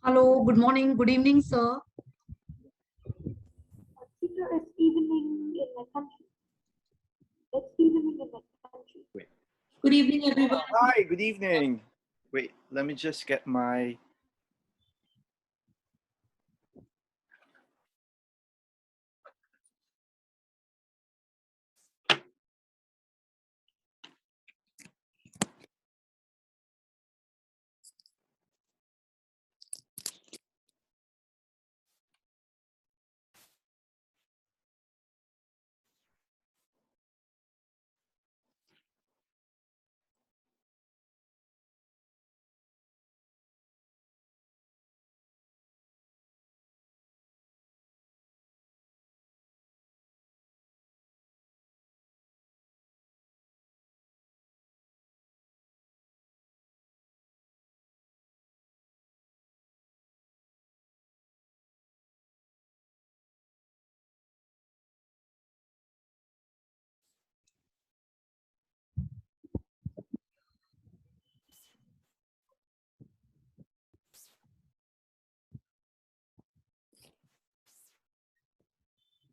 Hello, good morning, good evening, sir. Teacher, it's evening in my country. It's evening in my country. Wait. Good evening, everyone. Hi, good evening. Wait, let me just get my.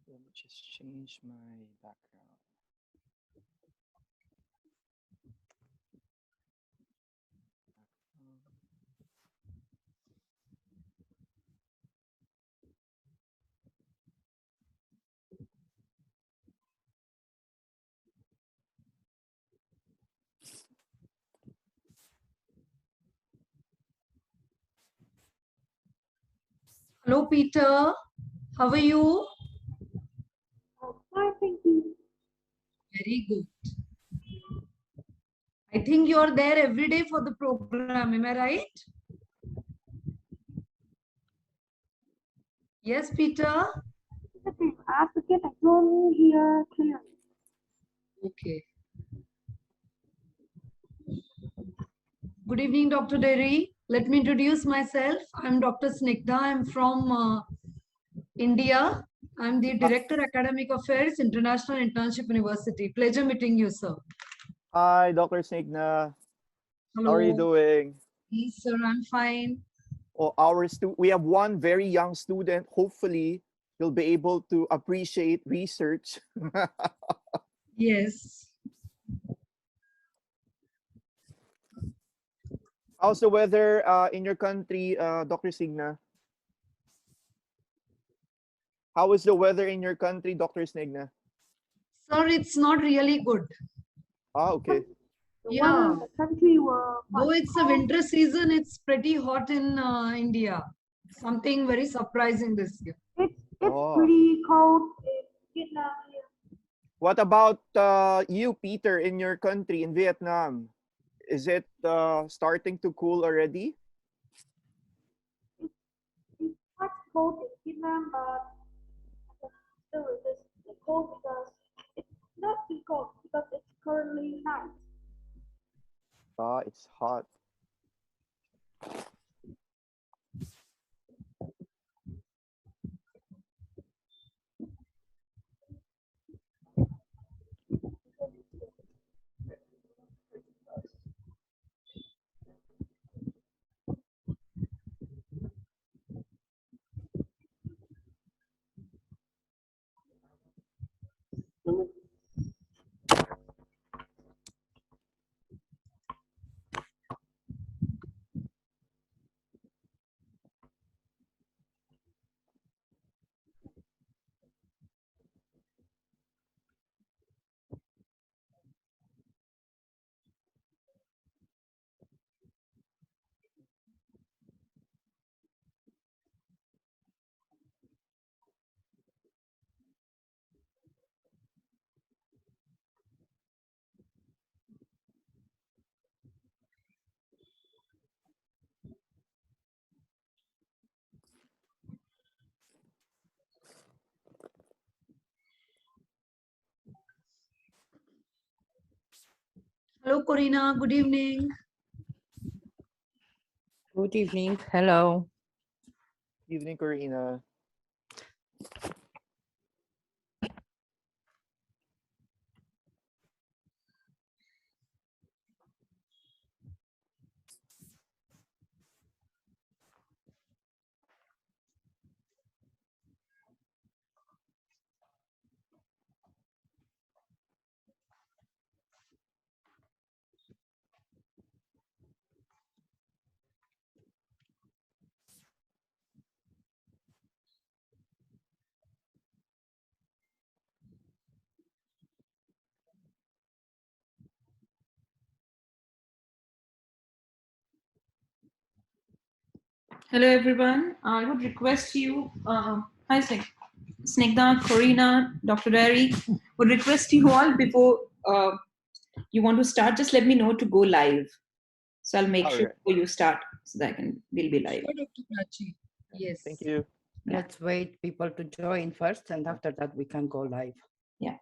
Let me just change my background. Hello, Peter. How are you? Fine, thank you. Very good. I think you're there every day for the program. Am I right? Yes, Peter. Okay, I have to get a phone here clearly. Okay. Good evening, Dr. Derry. Let me introduce myself. I'm Dr. Snigdha. I'm from India. I'm the Director Academic Affairs, International Internship University. Pleasure meeting you, sir. Hi, Dr. Snigna. Hello. How are you doing? Yes, sir. I'm fine. Oh, we have one very young student. Hopefully, you'll be able to appreciate research. Yes. How's the weather in your country, Dr. Snigna? How is the weather in your country, Dr. Snigna? Sir, it's not really good. Ah, okay. The Yeah. weather in the country were Though it's a winter season, it's pretty hot in India. Something very surprising this year. it's Oh. pretty cold in Vietnam here. What about you, Peter, in your country, in Vietnam? Is it starting to cool already? It's quite cold in Vietnam, but still resist the cold because it's not too cold because it's currently night. Ah, it's hot. Hello, Corina. Good evening. Good evening. Hello. Evening, Corina. Hello, everyone. I would request you, hi, Snigdha, Corina, Dr. Derry, would request you all before you want to start, just let me know to go live. So I'll make All sure right. before you start so that we'll be live. Sure, Dr. Prachi. Yes. Thank you. Yeah. Let's wait people to join first, and after that we can go live. Yeah.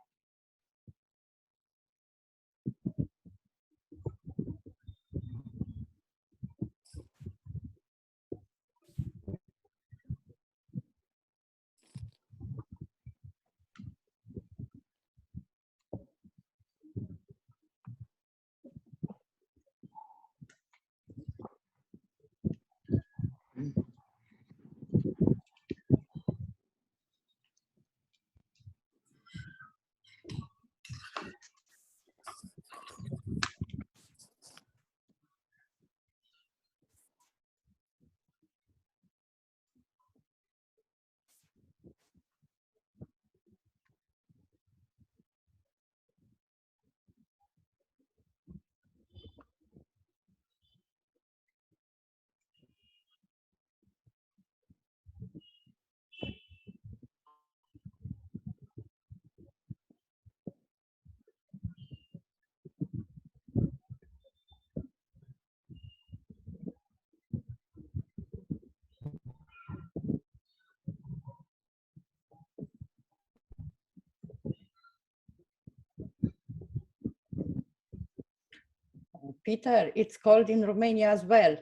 Peter, it's cold in Romania as well.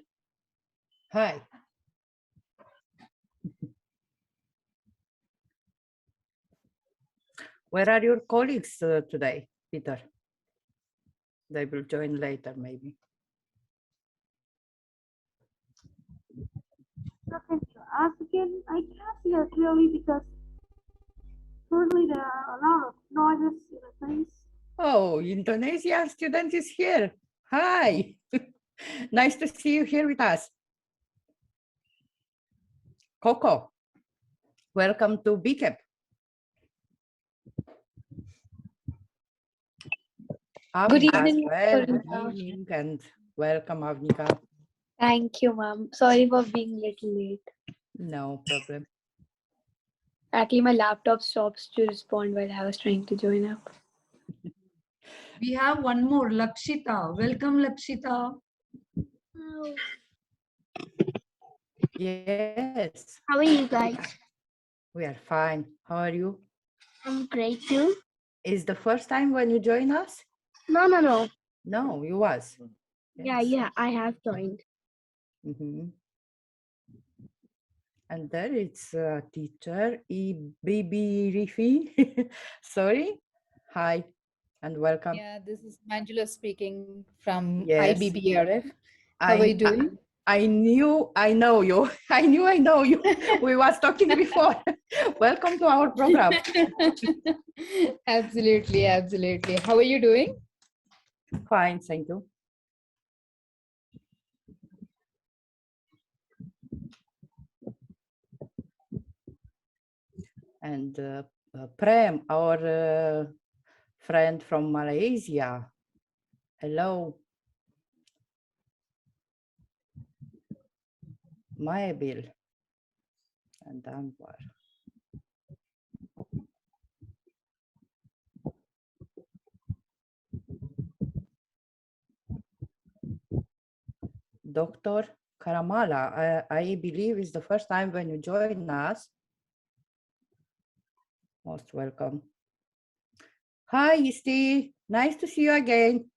Hi. Where are your colleagues today, Peter? They will join later, maybe. Nothing to ask again. I can't hear clearly because currently there are a lot of noises in the place. Oh, Indonesian student is here. Hi. Nice to see you here with us. Coco, welcome to BCAP. Good Avnika as evening, well. Good Corina. evening and welcome, Avnika. Thank you, ma'am. Sorry for being a little late. No problem. Actually, my laptop stops to respond while I was trying to join up. We have one more, Lakshita. Welcome, Lakshita. Yes, How are you guys? we are fine. How are you? I'm great too. Is the first time when you join us? No. No, you was. Yeah, I have joined. Mhm. And there it's teacher baby Rifi. Sorry. Hi and welcome. Yeah, this is Manjula speaking from Yes. IBBRF. How are you doing? I knew I know you. I knew I know you. We was talking before. Welcome to our program. Absolutely, absolutely. How are you doing? Fine, thank you. And Prem, our friend from Malaysia. Hello. Maebil and Anwar. Dr. Karamala, I believe is the first time when you join us. Most welcome. Hi, Isti. Nice to see you again.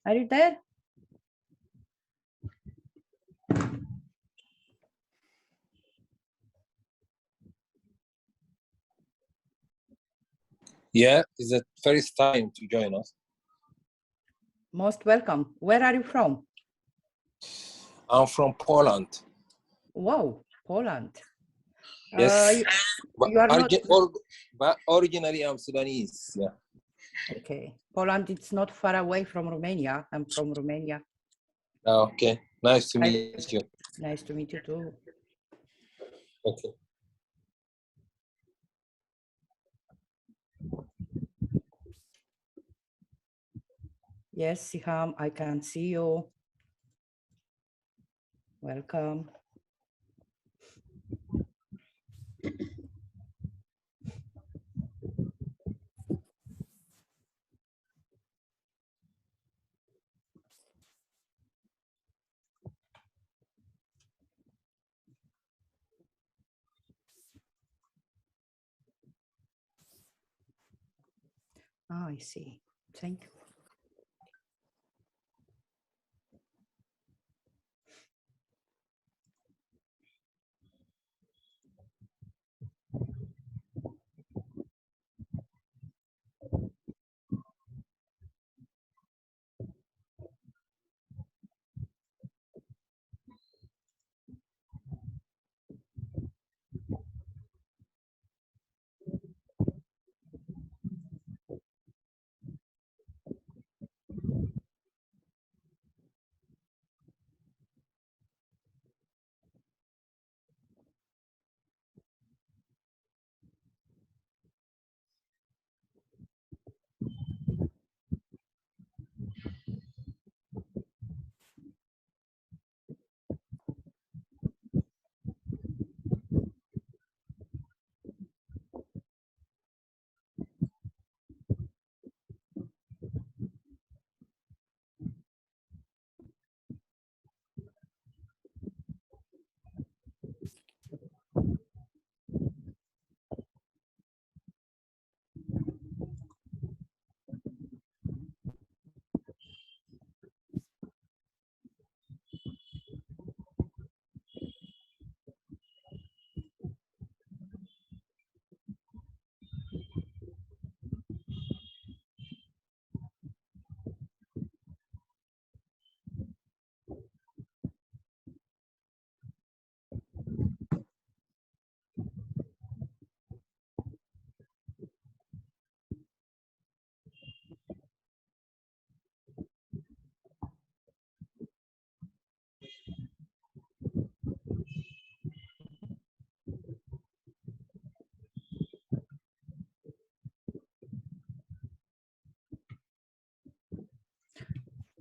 Are you there? Yeah, it's the first time to join us. Most welcome. Where are you from? I'm from Poland. Wow, Poland. Yes, you are not... but originally I'm Sudanese. Yeah. Okay, Poland. It's not far away from Romania. I'm from Romania. Okay, nice to meet you. Nice to meet you too. Okay. Yes, Siham, I can see you. Welcome. Ah, I see. Thank you.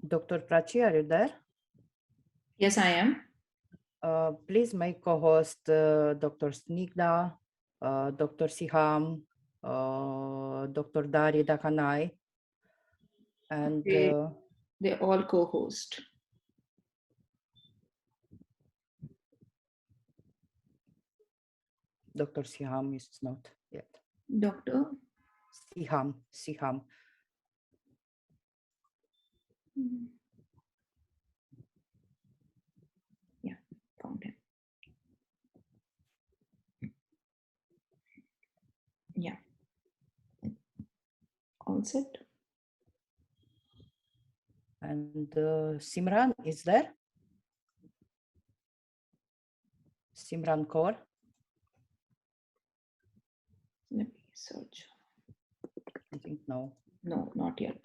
Dr. Prachi, are you there? Yes, I am. Please, my co-host, Dr. Snigdha, Dr. Siham, Dr. Dari Dakanai, and They all co-host. Dr. Siham is not yet. Doctor? Siham. Yeah, found him. Yeah. All set. And Simran is there? Simran Kaur. Let me search. I think no. No, not yet.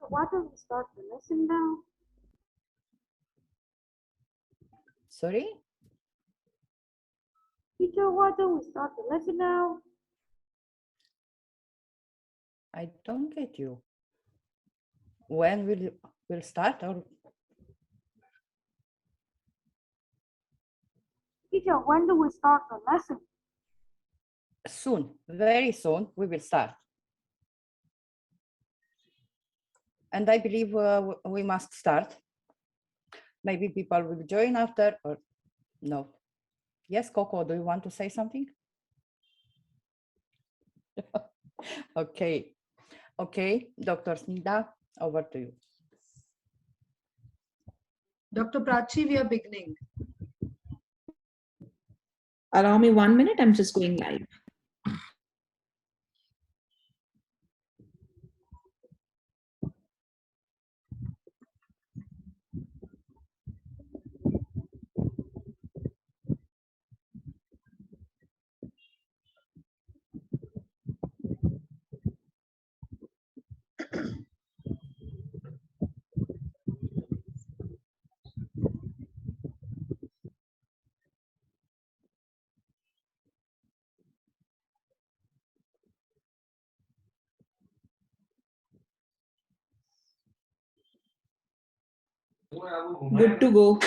So why don't we start the lesson now? Sorry? Teacher, why don't we start the lesson now? I don't get you. When will start or Teacher, when do we start the lesson? soon, very soon we will start. And I believe we must start. Maybe people will join after or no. Yes, Coco, do you want to say something? Okay. Okay, Dr. Snigdha, over to you. Dr. Prachi, we are beginning. Allow me 1 minute. I'm just going live. Good to go.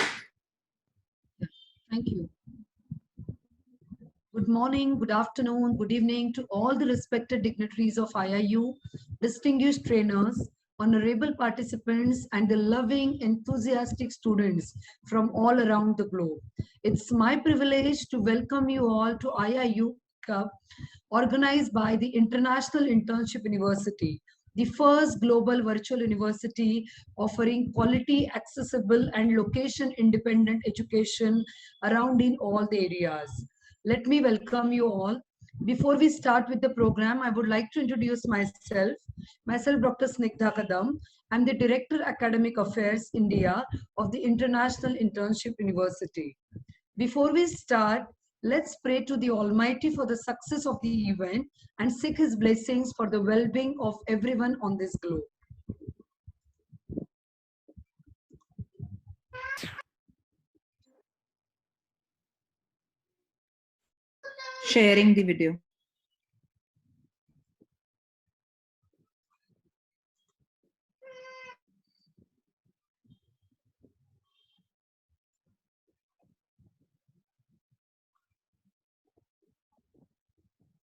Thank you. Good morning, good afternoon, good evening to all the respected dignitaries of IIU, distinguished trainers, honorable participants, and the loving, enthusiastic students from all around the globe. It's my privilege to welcome you all to IIU Cup, organized by the International Internship University, the first global virtual university offering quality, accessible, and location-independent education around in all the areas. Let me welcome you all. Before we start with the program, I would like to introduce myself. Myself, Dr. Snigdha Kadam. I'm the Director Academic Affairs India of the International Internship University. Before we start, let's pray to the Almighty for the success of the event and seek His blessings for the well-being of everyone on this globe. Sharing the video.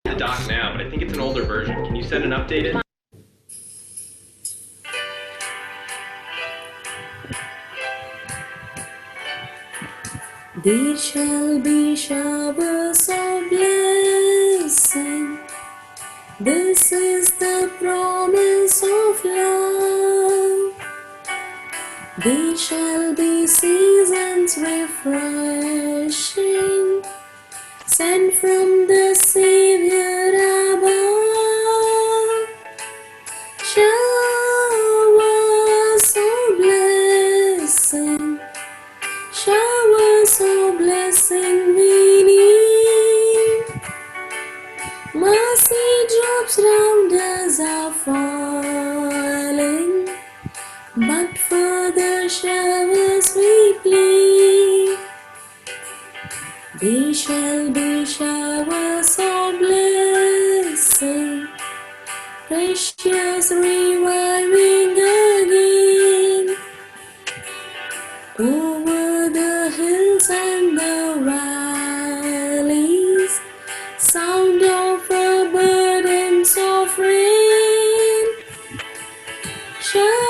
The doc now, but I think it's an older version. Can you send an updated? There shall be showers of blessing. This is the promise of love. There shall be seasons refreshing, sent from the Savior above. Showers of blessing, showers of blessing we need. Mercy drops round us are falling, but for the showers we plead. There shall be showers of blessing, precious reviving again, over the hills and the valleys, sound of a burdens of rain. Showers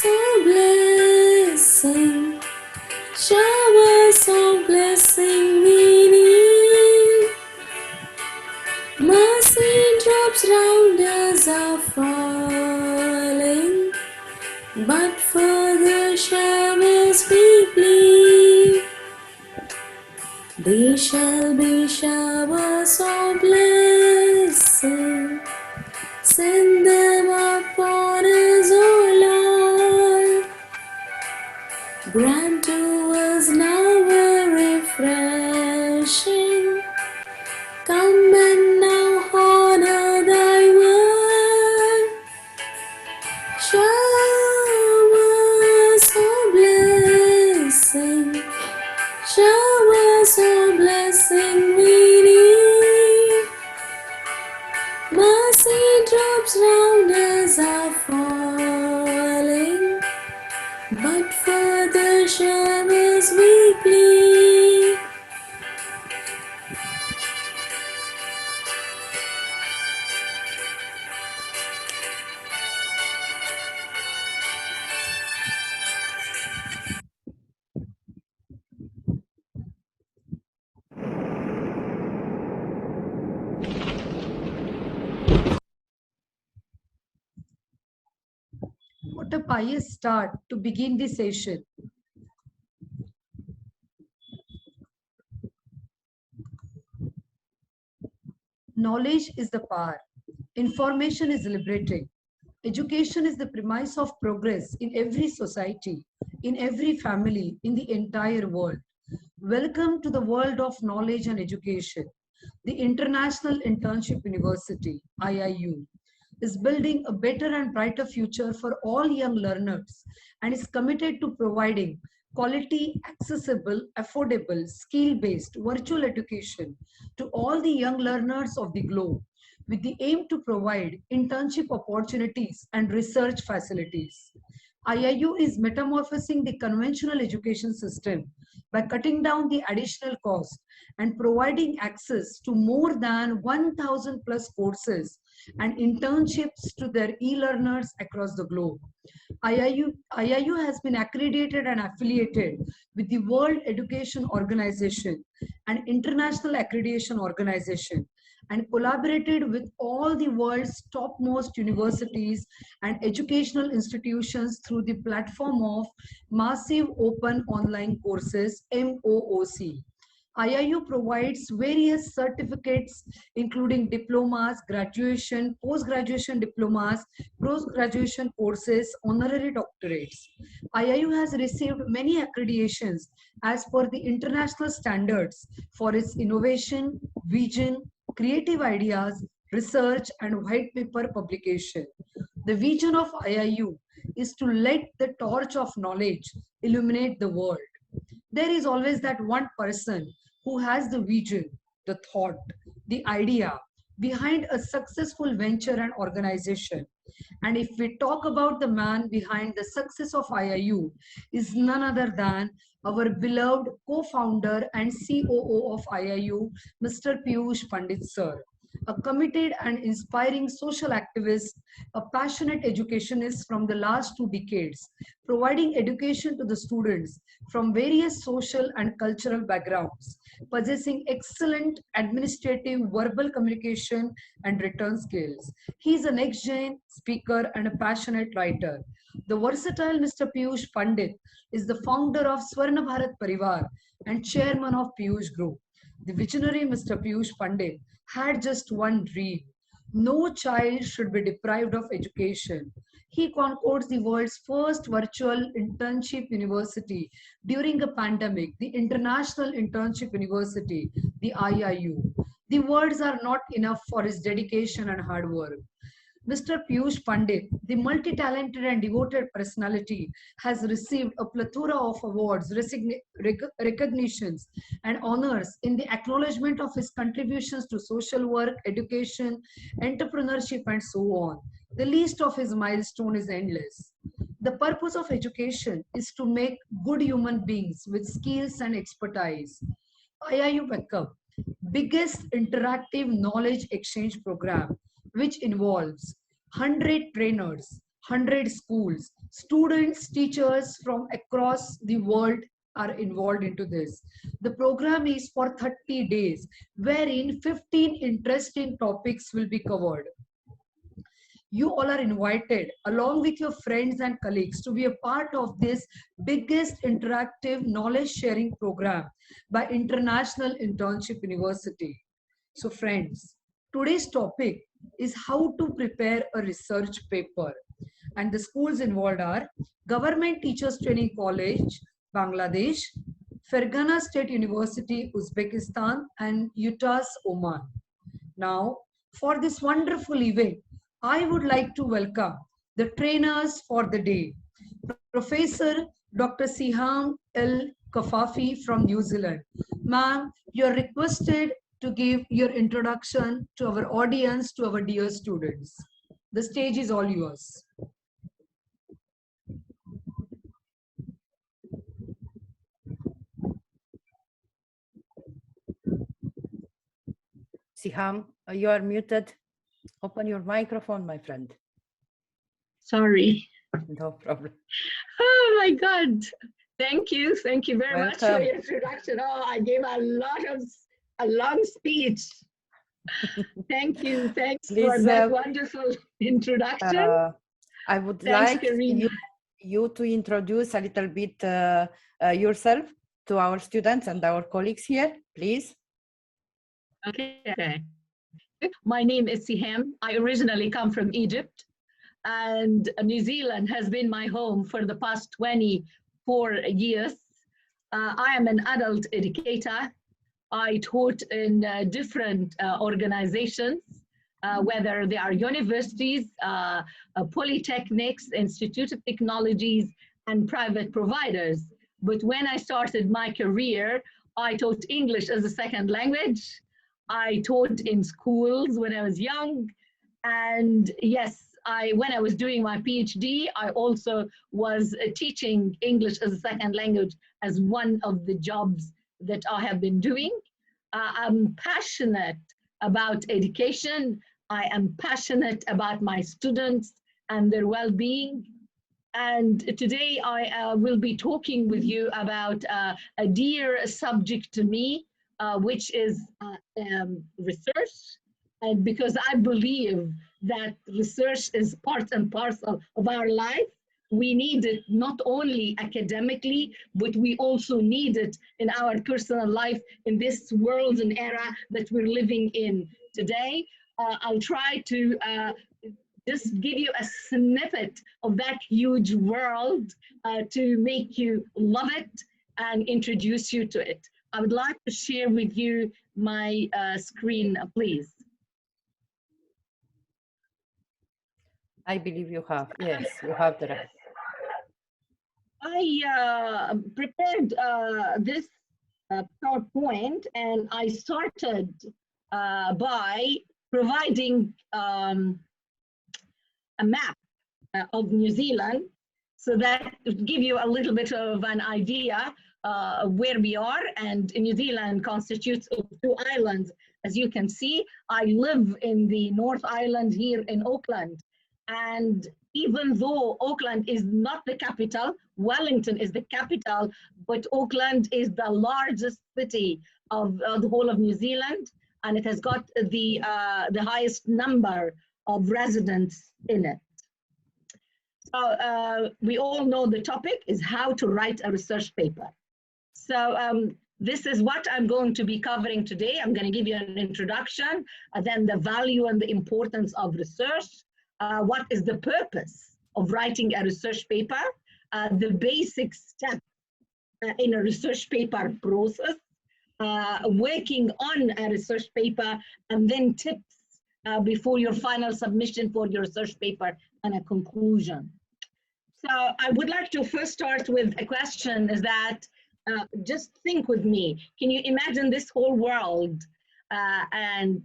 of blessing, showers of blessing we need. Mercy drops round us are falling, but for the showers we plead. There shall be showers of blessing, send them upon us, O Lord. Grant to us now a refreshing. Come and now honor thy word. Showers of blessing, showers of blessing we need. Mercy drops round us are falling, but for the showers we plead. What a pious start to begin the session. Knowledge is the power. Information is liberating. Education is the premise of progress in every society, in every family, in the entire world. Welcome to the world of knowledge and education. The International Internship University, IIU, is building a better and brighter future for all young learners and is committed to providing quality, accessible, affordable, skill-based virtual education to all the young learners of the globe with the aim to provide internship opportunities and research facilities. IIU is metamorphosing the conventional education system by cutting down the additional cost and providing access to more than 1,000 plus courses and internships to their e-learners across the globe. IIU has been accredited and affiliated with the World Education Organization and International Accreditation Organization and collaborated with all the world's topmost universities and educational institutions through the platform of Massive Open Online Courses, MOOC. IIU provides various certificates, including diplomas, graduation, post-graduation diplomas, post-graduation courses, honorary doctorates. IIU has received many accreditations as per the international standards for its innovation, vision, creative ideas, research, and white paper publication. The vision of IIU is to let the torch of knowledge illuminate the world. There is always that one person who has the vision, the thought, the idea behind a successful venture and organization. And if we talk about the man behind the success of IIU, is none other than our beloved co-founder and COO of IIU, Mr. Piyush Pandit sir. A committed and inspiring social activist, a passionate educationist from the last 2 decades, providing education to the students from various social and cultural backgrounds, possessing excellent administrative, verbal communication and written skills. He is a next-gen speaker and a passionate writer. The versatile Mr. Piyush Pandit is the founder of Swarna Bharat Parivar and chairman of Piyush Group. The visionary Mr. Piyush Pandit had just one dream. No child should be deprived of education. He concords the world's first virtual internship university during a pandemic, the International Internship University, the IIU. The words are not enough for his dedication and hard work. Mr. Piyush Pandit, the multi-talented and devoted personality, has received a plethora of awards, recognitions, and honors in the acknowledgement of his contributions to social work, education, entrepreneurship, and so on. The list of his milestones is endless. The purpose of education is to make good human beings with skills and expertise. IIU Backup, biggest interactive knowledge exchange program, which involves 100 trainers, 100 schools, students, teachers from across the world are involved into this. The program is for 30 days, wherein 15 interesting topics will be covered. You all are invited along with your friends and colleagues to be a part of this biggest interactive knowledge sharing program by International Internship University. So friends, today's topic is how to prepare a research paper. And the schools involved are Government Teachers Training College, Bangladesh, Fergana State University, Uzbekistan, and UTAS, Oman. Now, for this wonderful event, I would like to welcome the trainers for the day. Professor Dr. Siham El Kafafi from New Zealand. Ma'am, you are requested to give your introduction to our audience, to our dear students. The stage is all yours. Siham, you are muted. Open your microphone, my friend. Sorry. No problem. Oh my God. Thank you. Thank you very much for Welcome. your introduction. Oh, I gave a long speech. Thank you. Thanks Please, for that wonderful introduction. I would Thanks, like Karina. you to introduce a little bit yourself to our students and our colleagues here, please. Okay. My name is Siham. I originally come from Egypt, and New Zealand has been my home for the past 24 years. I am an adult educator. I taught in different organizations, whether they are universities, polytechnics, Institute of Technologies, and private providers. But when I started my career, I taught English as a second language. I taught in schools when I was young. And yes, when I was doing my PhD, I also was teaching English as a second language as one of the jobs that I have been doing. I'm passionate about education. I am passionate about my students and their well-being. And today I will be talking with you about a dear subject to me, which is research. And because I believe that research is part and parcel of our life, we need it not only academically, but we also need it in our personal life in this world and era that we're living in today. I'll try to just give you a snippet of that huge world to make you love it and introduce you to it. I would like to share with you my screen, please. I believe you have. Yes, you have the right. I prepared this PowerPoint, and I started by providing a map of New Zealand, so that would give you a little bit of an idea of where we are. And New Zealand constitutes of 2 islands. As you can see, I live in the North Island here in Auckland. And even though Auckland is not the capital, Wellington is the capital, but Auckland is the largest city of the whole of New Zealand, and it has got the highest number of residents in it. So we all know the topic is how to write a research paper. So this is what I'm going to be covering today. I'm going to give you an introduction, then the value and the importance of research. What is the purpose of writing a research paper, the basic steps in a research paper process, working on a research paper, and then tips before your final submission for your research paper and a conclusion. So I would like to first start with a question, is that just think with me, can you imagine this whole world and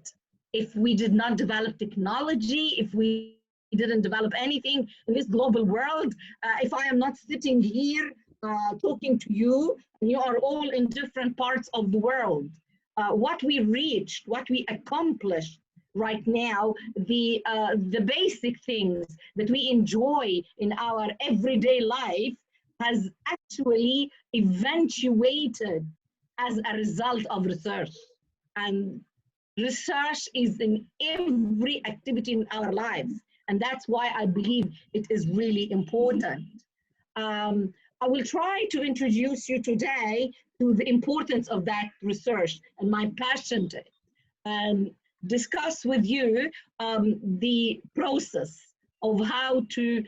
if we did not develop technology, if we didn't develop anything in this global world, if I am not sitting here talking to you, and you are all in different parts of the world, what we reached, what we accomplished right now, the basic things that we enjoy in our everyday life has actually eventuated as a result of research. And research is in every activity in our lives. And that's why I believe it is really important. I will try to introduce you today to the importance of that research and my passion to it, and discuss with you the process of how to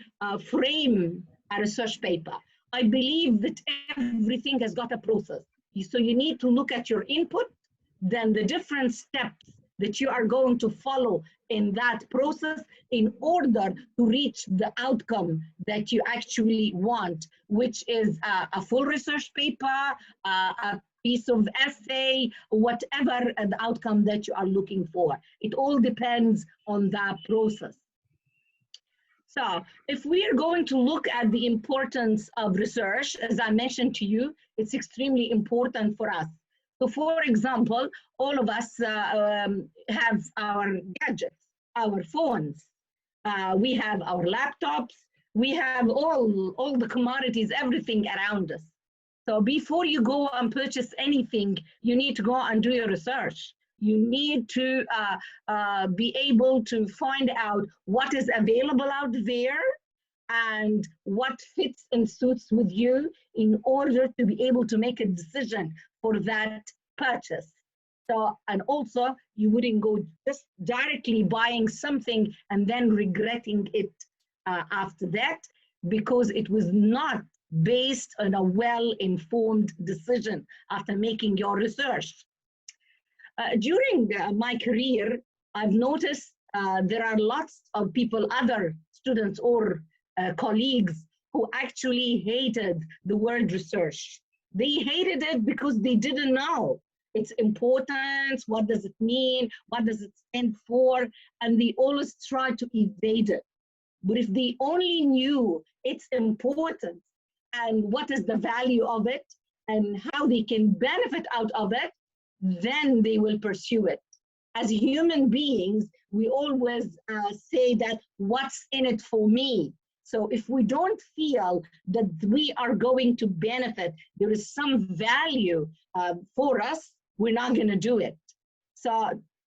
frame a research paper. I believe that everything has got a process. So you need to look at your input, then the different steps that you are going to follow in that process in order to reach the outcome that you actually want, which is a full research paper, a piece of essay, whatever the outcome that you are looking for. It all depends on that process. So if we are going to look at the importance of research, as I mentioned to you, it's extremely important for us. So for example, all of us have our gadgets, our phones, we have our laptops, we have all the commodities, everything around us. So before you go and purchase anything, you need to go and do your research. You need to be able to find out what is available out there and what fits and suits with you in order to be able to make a decision for that purchase. So, and also you wouldn't go just directly buying something and then regretting it after that, because it was not based on a well-informed decision after making your research. During my career, I've noticed there are lots of people, other students or colleagues, who actually hated the word research. They hated it because they didn't know its importance, what does it mean, what does it stand for, and they always try to evade it. But if they only knew its importance and what is the value of it and how they can benefit out of it, then they will pursue it. As human beings, we always say that what's in it for me? So if we don't feel that we are going to benefit, there is some value for us, we're not going to do it. So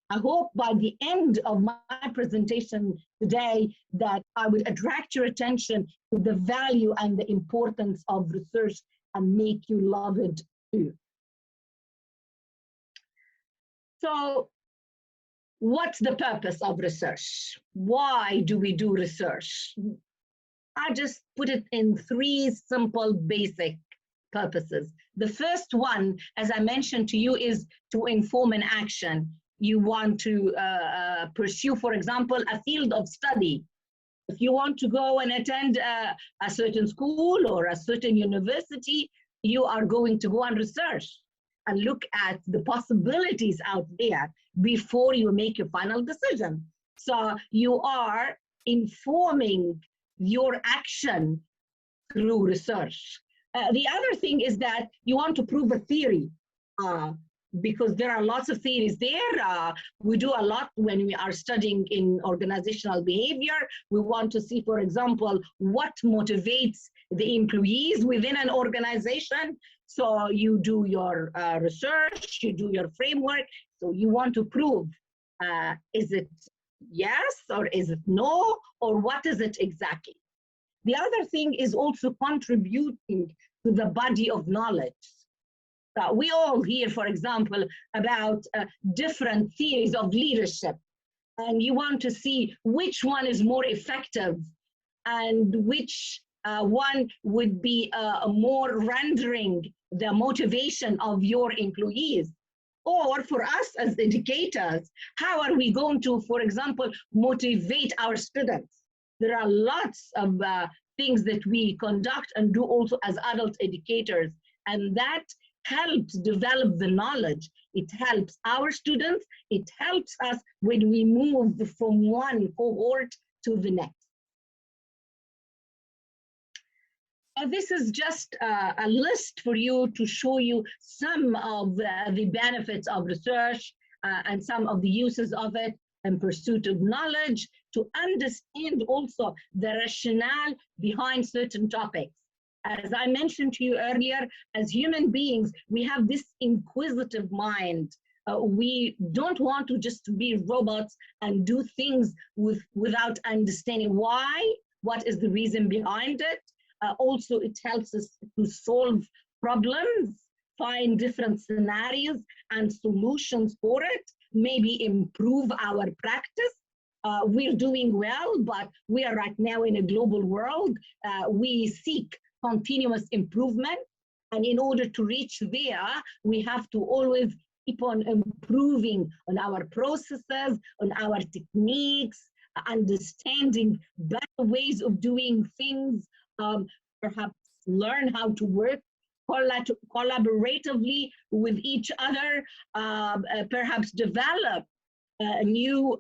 I hope by the end of my presentation today that I would attract your attention to the value and the importance of research and make you love it too. So what's the purpose of research? Why do we do research? I just put it in 3 simple, basic purposes. The first one, as I mentioned to you, is to inform an action. You want to pursue, for example, a field of study. If you want to go and attend a certain school or a certain university, you are going to go and research and look at the possibilities out there before you make your final decision. So you are informing your action through research. The other thing is that you want to prove a theory, because there are lots of theories there. We do a lot when we are studying in organizational behavior. We want to see, for example, what motivates the employees within an organization. So you do your research, you do your framework. So you want to prove, is it yes or is it no, or what is it exactly? The other thing is also contributing to the body of knowledge. We all hear, for example, about different theories of leadership, and you want to see which one is more effective and which one would be more rendering the motivation of your employees. Or for us as educators, how are we going to, for example, motivate our students? There are lots of things that we conduct and do also as adult educators, and that helps develop the knowledge. It helps our students. It helps us when we move from one cohort to the next. This is just a list for you to show you some of the benefits of research and some of the uses of it and pursuit of knowledge, to understand also the rationale behind certain topics. As I mentioned to you earlier, as human beings, we have this inquisitive mind. We don't want to just be robots and do things without understanding why, what is the reason behind it. Also, it helps us to solve problems, find different scenarios and solutions for it, maybe improve our practice. We're doing well, but we are right now in a global world. We seek continuous improvement. And in order to reach there, we have to always keep on improving on our processes, on our techniques, understanding better ways of doing things, perhaps learn how to work collaboratively with each other, perhaps develop new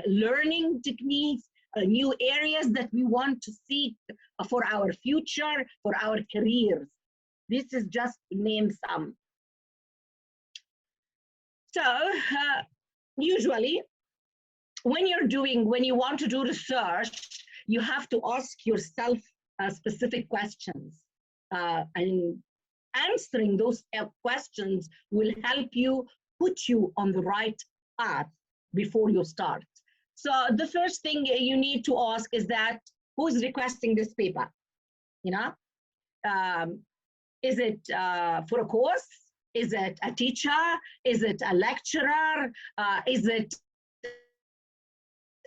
learning techniques, new areas that we want to seek for our future, for our careers. This is just to name some. So usually when you want to do research, you have to ask yourself specific questions, and answering those questions will help you put you on the right path before you start. So the first thing you need to ask is that, who's requesting this paper? You know, is it for a course? Is it a teacher? Is it a lecturer? Is it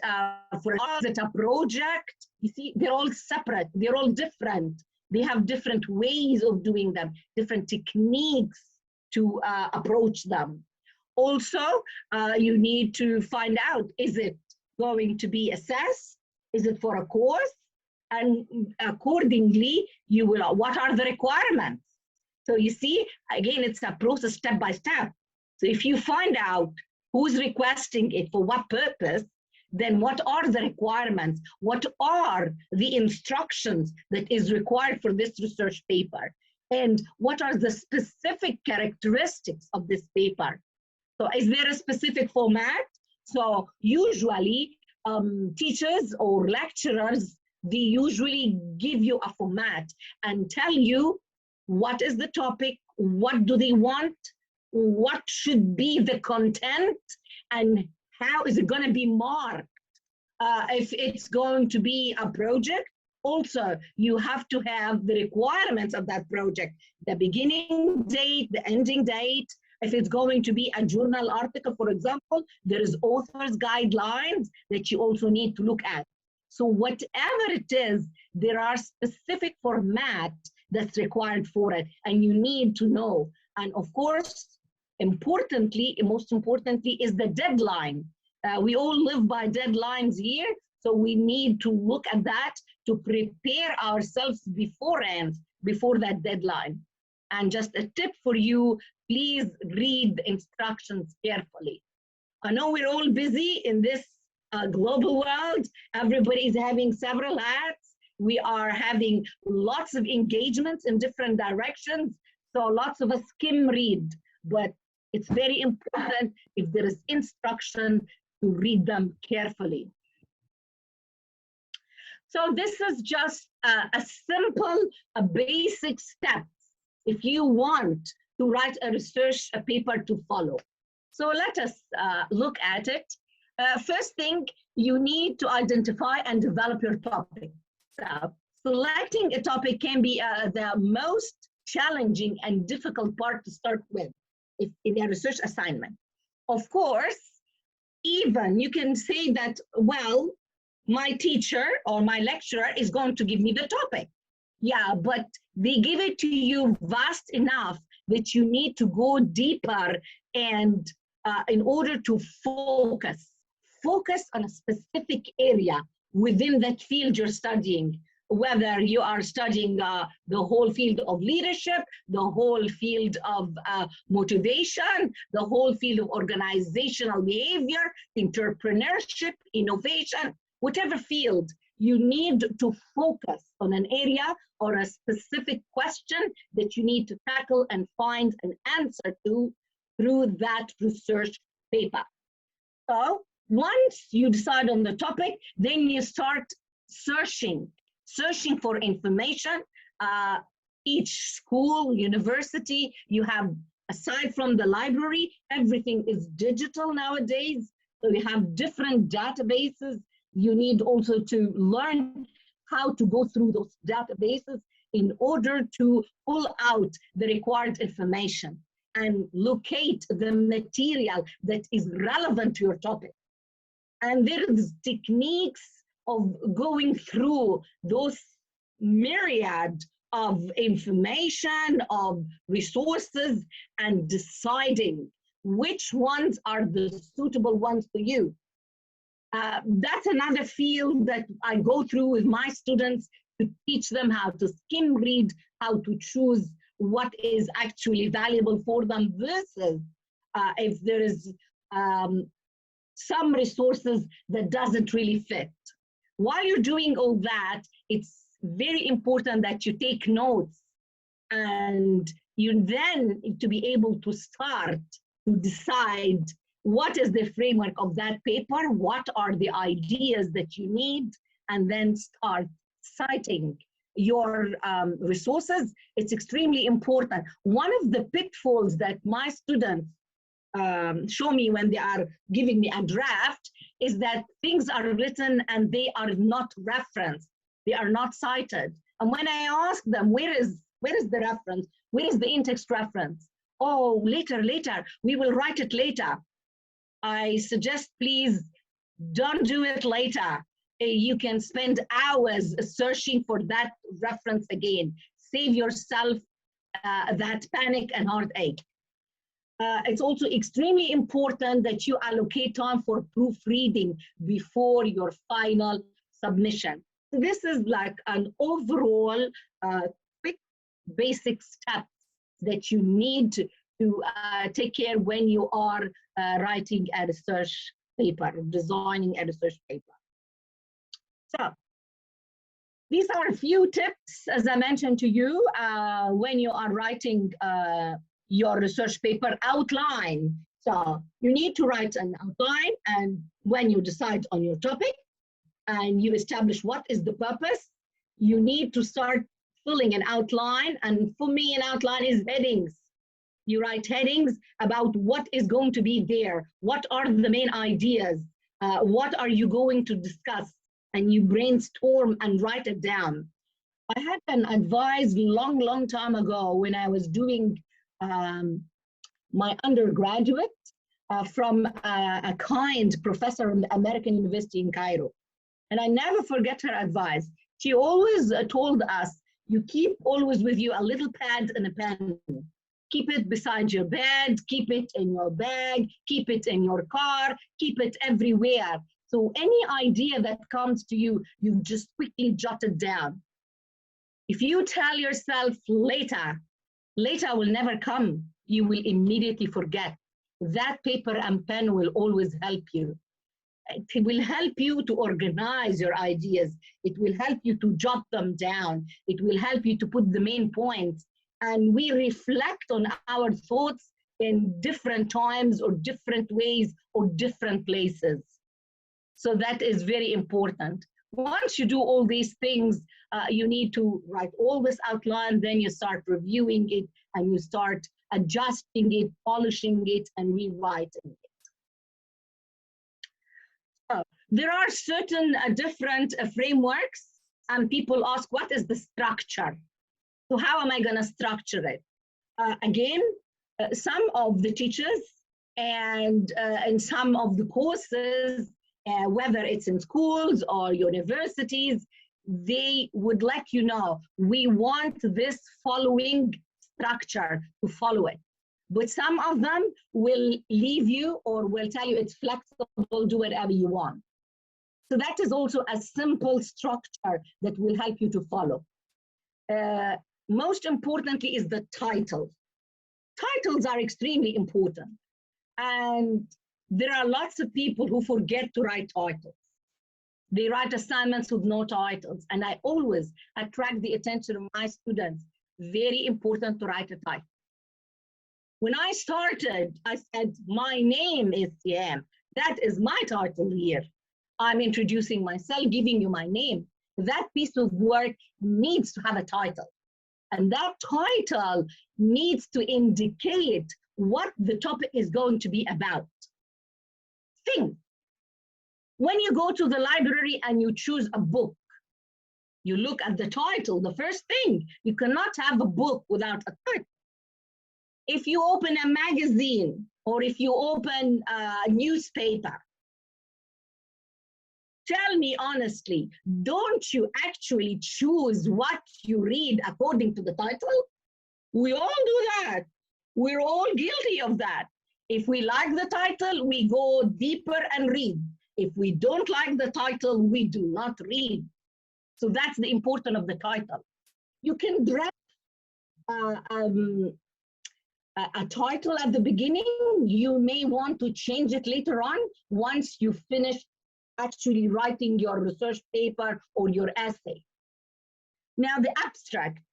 is it a project? You see, they're all separate. They're all different. They have different ways of doing them, different techniques to approach them. Also, you need to find out, is it going to be assessed? Is it for a course? And accordingly, you will, what are the requirements? So you see, again, it's a process step by step. So if you find out who's requesting it, for what purpose, then what are the requirements? What are the instructions that is required for this research paper? And what are the specific characteristics of this paper? So is there a specific format? So usually teachers or lecturers, they usually give you a format and tell you what is the topic, what do they want, what should be the content, and how is it going to be marked. If it's going to be a project, also you have to have the requirements of that project, the beginning date, the ending date. If it's going to be a journal article, for example, there is author's guidelines that you also need to look at. So whatever it is, there are specific formats that's required for it, and you need to know. And of course, importantly, most importantly, is the deadline. We all live by deadlines here, so we need to look at that to prepare ourselves beforehand, before that deadline. And just a tip for you, please read the instructions carefully. I know we're all busy in this global world. Everybody is having several hats. We are having lots of engagements in different directions. So lots of us skim read, but it's very important, if there is instruction, to read them carefully. So this is just a simple, basic steps if you want to write a research paper to follow. So let us look at it. First thing, you need to identify and develop your topic. So selecting a topic can be the most challenging and difficult part to start with in a research assignment. Of course, even you can say that, well, my teacher or my lecturer is going to give me the topic. Yeah, but they give it to you vast enough that you need to go deeper, and in order to focus on a specific area within that field you're studying, whether you are studying the whole field of leadership, the whole field of motivation, the whole field of organizational behavior, entrepreneurship, innovation, whatever field, you need to focus on an area or a specific question that you need to tackle and find an answer to through that research paper. So once you decide on the topic, then you start searching for information. Each school, university, you have, aside from the library, everything is digital nowadays. So you have different databases. You need also to learn how to go through those databases in order to pull out the required information and locate the material that is relevant to your topic. And there is techniques of going through those myriad of information, of resources, and deciding which ones are the suitable ones for you. That's another field that I go through with my students to teach them how to skim read, how to choose what is actually valuable for them versus if there is some resources that doesn't really fit. While you're doing all that, it's very important that you take notes, and you then to be able to start to decide what is the framework of that paper, what are the ideas that you need, and then start citing your resources. It's extremely important. One of the pitfalls that my students show me when they are giving me a draft is that things are written and they are not referenced, they are not cited. And when I ask them, where is the reference, where is the in-text reference? oh, later, we will write it later. I suggest, please don't do it later. You can spend hours searching for that reference again. Save yourself that panic and heartache. It's also extremely important that you allocate time for proofreading before your final submission. So this is like an overall quick basic steps that you need to take care when you are writing a research paper, designing a research paper. So these are a few tips, as I mentioned to you, when you are writing your research paper outline. So you need to write an outline, and when you decide on your topic and you establish what is the purpose, you need to start filling an outline. And for me, an outline is headings. You write headings about what is going to be there, what are the main ideas, what are you going to discuss, and you brainstorm and write it down. I had an advice long time ago when I was doing my undergraduate from a kind professor in the American University in Cairo. And I never forget her advice. She always told us, you keep always with you a little pad and a pen. Keep it beside your bed, keep it in your bag, keep it in your car, keep it everywhere. So any idea that comes to you, you just quickly jot it down. If you tell yourself later will never come, you will immediately forget. That paper and pen will always help you. It will help you to organize your ideas. It will help you to jot them down. It will help you to put the main points. And we reflect on our thoughts in different times or different ways or different places. So that is very important. Once you do all these things, you need to write all this outline, then you start reviewing it and you start adjusting it, polishing it, and rewriting it. So there are certain different frameworks, and people ask, what is the structure? So how am I going to structure it? Again, some of the teachers and some of the courses, whether it's in schools or universities, they would let you know, we want this following structure to follow it. But some of them will leave you or will tell you it's flexible, do whatever you want. So that is also a simple structure that will help you to follow. Most importantly is the title. Titles are extremely important. And there are lots of people who forget to write titles. They write assignments with no titles. And I always attract the attention of my students. Very important to write a title. When I started, I said, my name is CM. That is my title here. I'm introducing myself, giving you my name. That piece of work needs to have a title. And that title needs to indicate what the topic is going to be about. Think. When you go to the library and you choose a book, you look at the title. The first thing, you cannot have a book without a title. If you open a magazine or if you open a newspaper, tell me honestly, don't you actually choose what you read according to the title? We all do that. We're all guilty of that. If we like the title, we go deeper and read. If we don't like the title, we do not read. So that's the importance of the title. You can draft a title at the beginning. You may want to change it later on once you finish actually writing your research paper or your essay. Now the abstract.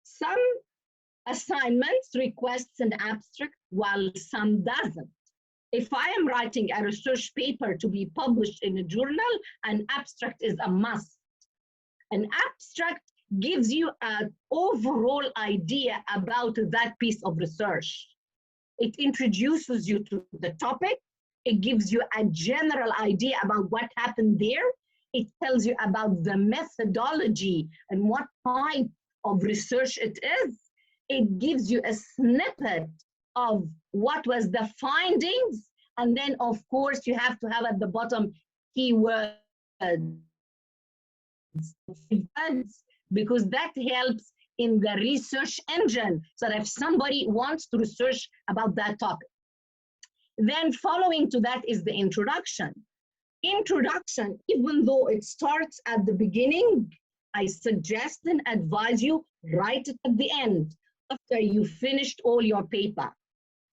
Some assignments requests an abstract while some doesn't. If I am writing a research paper to be published in a journal, an abstract is a must. An abstract gives you an overall idea about that piece of research. It introduces you to the topic. It gives you a general idea about what happened there. It tells you about the methodology and what type of research it is. It gives you a snippet of what was the findings, and then of course you have to have at the bottom keywords, because that helps in the research engine, so that if somebody wants to research about that topic. Then following to that is the introduction. Introduction, even though it starts at the beginning, I suggest and advise you write it at the end after you finished all your paper.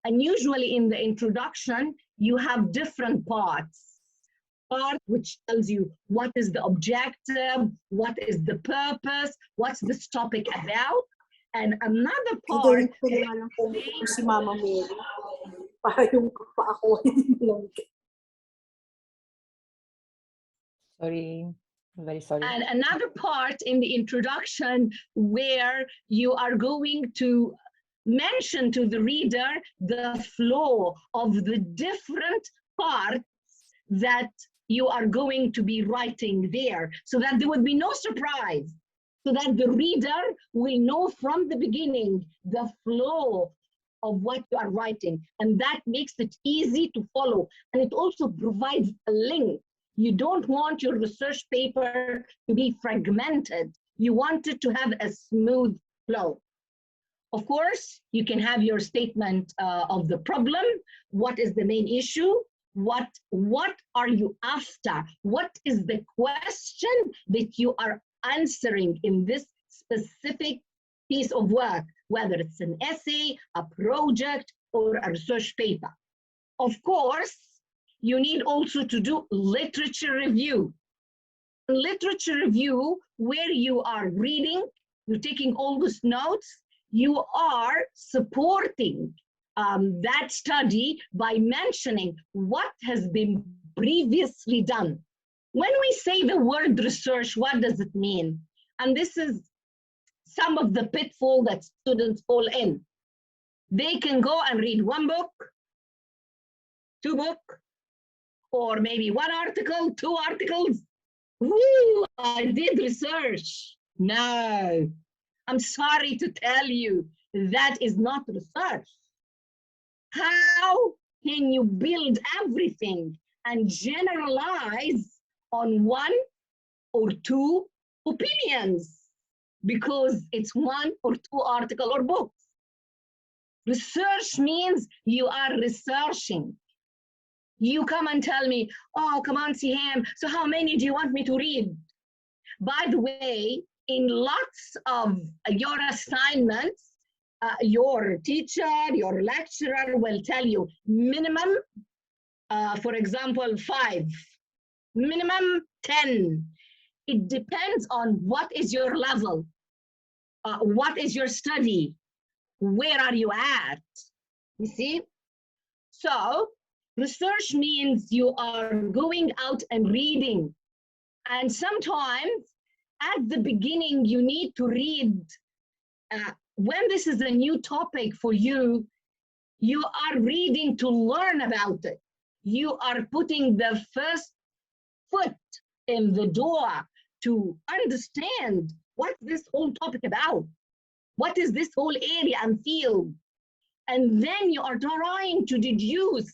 And usually in the introduction, you have different parts. Part which tells you what is the objective, what is the purpose, what's this topic about, and another part. Si Mama Mary, para yung pa ako hindi lang. Sorry, I'm very sorry. And another part in the introduction where you are going to mention to the reader the flow of the different parts that you are going to be writing there, so that there would be no surprise, so that the reader will know from the beginning the flow of what you are writing. And that makes it easy to follow. And it also provides a link. You don't want your research paper to be fragmented. You want it to have a smooth flow. Of course, you can have your statement of the problem. What is the main issue? What are you after? What is the question that you are answering in this specific piece of work, whether it's an essay, a project, or a research paper? Of course, you need also to do literature review. Literature review, where you are reading, you're taking all these notes, you are supporting that study by mentioning what has been previously done. When we say the word research, what does it mean? And this is some of the pitfall that students fall in. They can go and read one book, two books, or maybe one article, two articles. Woo, I did research. No, I'm sorry to tell you, that is not research. How can you build everything and generalize on one or two opinions because it's one or two article or books? Research means you are researching. You come and tell me, oh, come on, Siham, so how many do you want me to read? By the way, in lots of your assignments, your teacher, your lecturer will tell you minimum, for example, 5, minimum 10. It depends on what is your level, what is your study, where are you at, you see? So research means you are going out and reading. And sometimes at the beginning, you need to read. When this is a new topic for you, you are reading to learn about it. You are putting the first foot in the door to understand what this whole topic about. What is this whole area and field? And then you are trying to deduce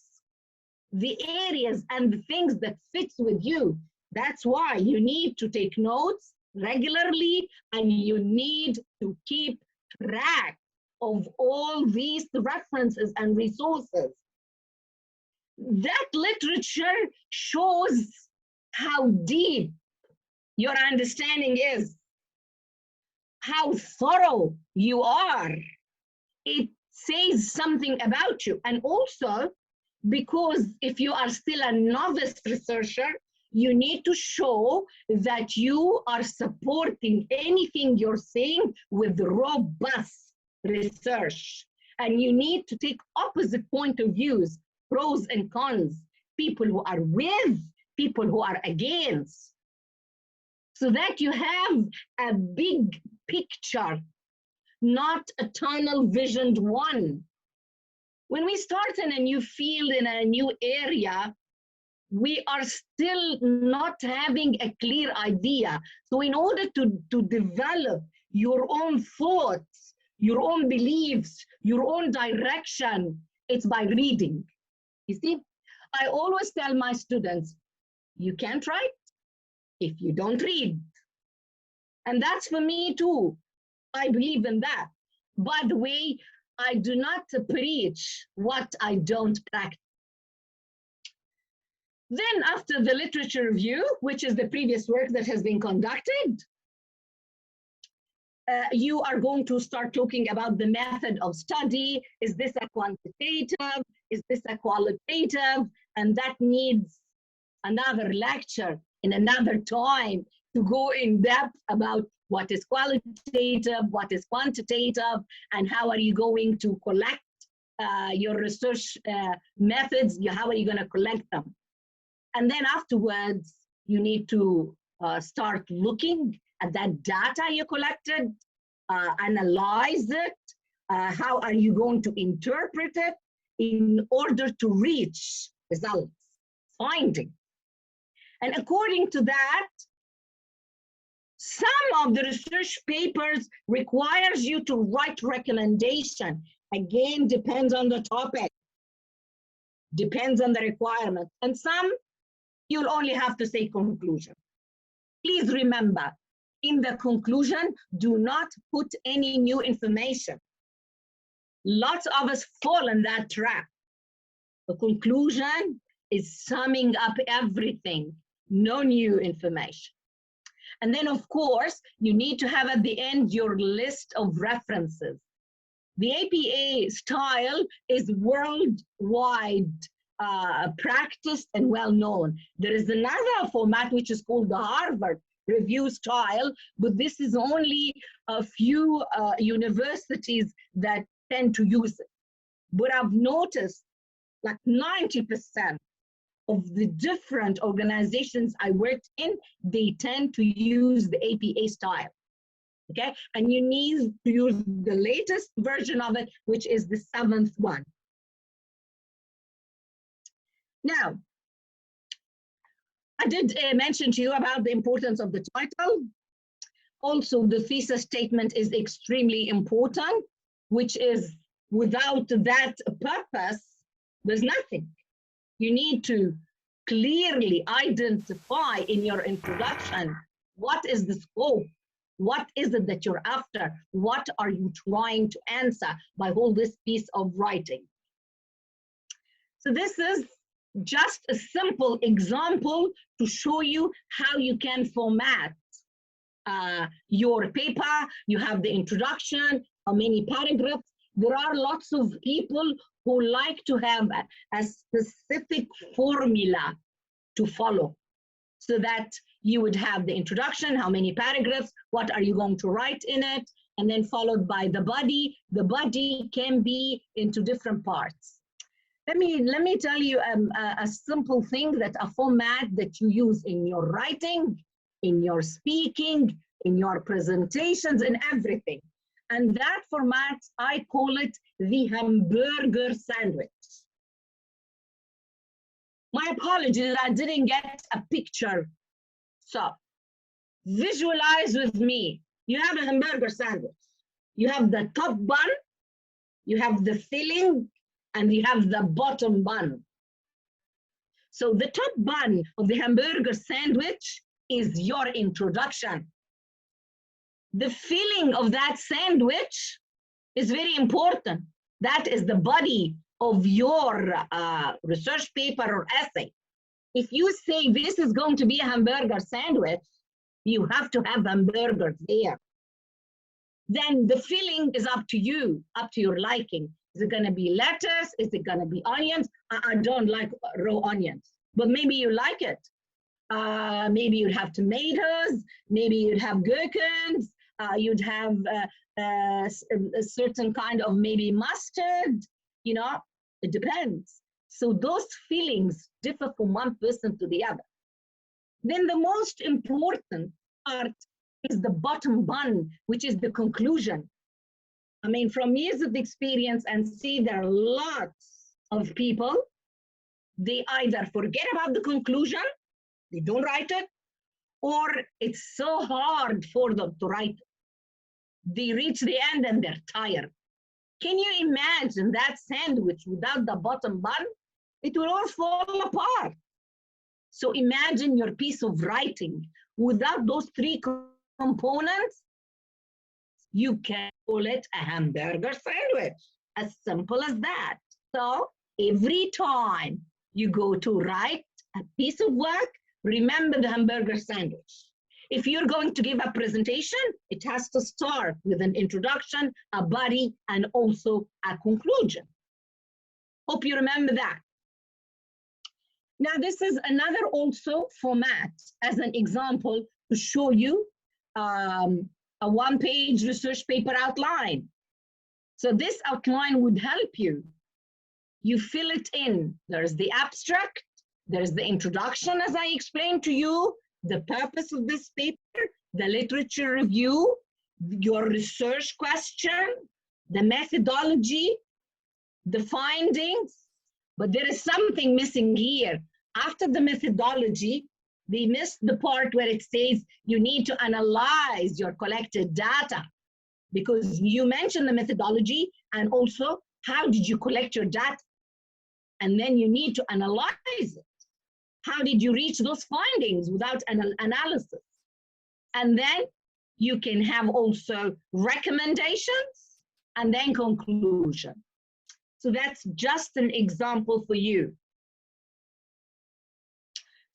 the areas and the things that fits with you. That's why you need to take notes regularly, and you need to keep track of all these references and resources. That literature shows how deep your understanding is, how thorough you are. It says something about you. And also, because if you are still a novice researcher, you need to show that you are supporting anything you're saying with robust research. And you need to take opposite point of views, pros and cons, people who are with, people who are against, so that you have a big picture, not a tunnel visioned one. When we start in a new field, in a new area, we are still not having a clear idea. So in order to develop your own thoughts, your own beliefs, your own direction. It's by reading. You see, I always tell my students, you can't write if you don't read. And that's for me too. I believe in that. By the way, I do not preach what I don't practice. Then after the literature review, which is the previous work that has been conducted, you are going to start talking about the method of study. Is this a quantitative? Is this a qualitative? And that needs another lecture in another time to go in depth about what is qualitative, what is quantitative, and how are you going to collect your research methods, how are you going to collect them. And then afterwards, you need to start looking at that data you collected, analyze it, how are you going to interpret it in order to reach results, finding. And according to that, some of the research papers requires you to write recommendation. Again, depends on the topic, depends on the requirement. And some, you'll only have to say conclusion. Please remember, in the conclusion, do not put any new information. Lots of us fall in that trap. The conclusion is summing up everything, no new information. And then, of course, you need to have at the end your list of references. The APA style is worldwide practiced and well known. There is another format which is called the Harvard review style, but this is only a few universities that tend to use it. But I've noticed like 90% of the different organizations I worked in, they tend to use the APA style. Okay, and you need to use the latest version of it, which is the 7th one. Now, I did mention to you about the importance of the title. Also, the thesis statement is extremely important, which is without that purpose, there's nothing. You need to clearly identify in your introduction, what is the scope? What is it that you're after? What are you trying to answer by all this piece of writing? So this is just a simple example to show you how you can format your paper. You have the introduction, how many paragraphs. There are lots of people who like to have a specific formula to follow, so that you would have the introduction, how many paragraphs, what are you going to write in it, and then followed by the body. The body can be into different parts. Let me tell you a simple thing, that a format that you use in your writing, in your speaking, in your presentations, and everything. And that format, I call it the hamburger sandwich. My apologies, I didn't get a picture. So visualize with me. You have a hamburger sandwich. You have the top bun, you have the filling, and you have the bottom bun. So the top bun of the hamburger sandwich is your introduction. The filling of that sandwich is very important. That is the body of your research paper or essay. If you say this is going to be a hamburger sandwich, you have to have hamburgers there. Then the filling is up to you, up to your liking. Is it going to be lettuce? Is it going to be onions? I don't like raw onions, but maybe you like it. Maybe you'd have tomatoes, maybe you'd have gherkins, you'd have a certain kind of maybe mustard, you know, it depends. So those fillings differ from one person to the other. Then the most important part is the bottom bun, which is the conclusion. I mean, from years of experience and see there are lots of people, they either forget about the conclusion, they don't write it, or it's so hard for them to write it. They reach the end and they're tired. Can you imagine that sandwich without the bottom bun? It will all fall apart. So imagine your piece of writing without those three components. You can call it a hamburger sandwich, as simple as that. So every time you go to write a piece of work, remember the hamburger sandwich. If you're going to give a presentation, it has to start with an introduction, a body, and also a conclusion. Hope you remember that. Now, this is another also format as an example to show you a one-page research paper outline. So this outline would help you. You fill it in. There's the abstract, there's the introduction, as I explained to you, the purpose of this paper, the literature review, your research question, the methodology, the findings. But there is something missing here. After the methodology, they missed the part where it says you need to analyze your collected data, because you mentioned the methodology and also how did you collect your data? And then you need to analyze it. How did you reach those findings without an analysis? And then you can have also recommendations and then conclusion. So that's just an example for you.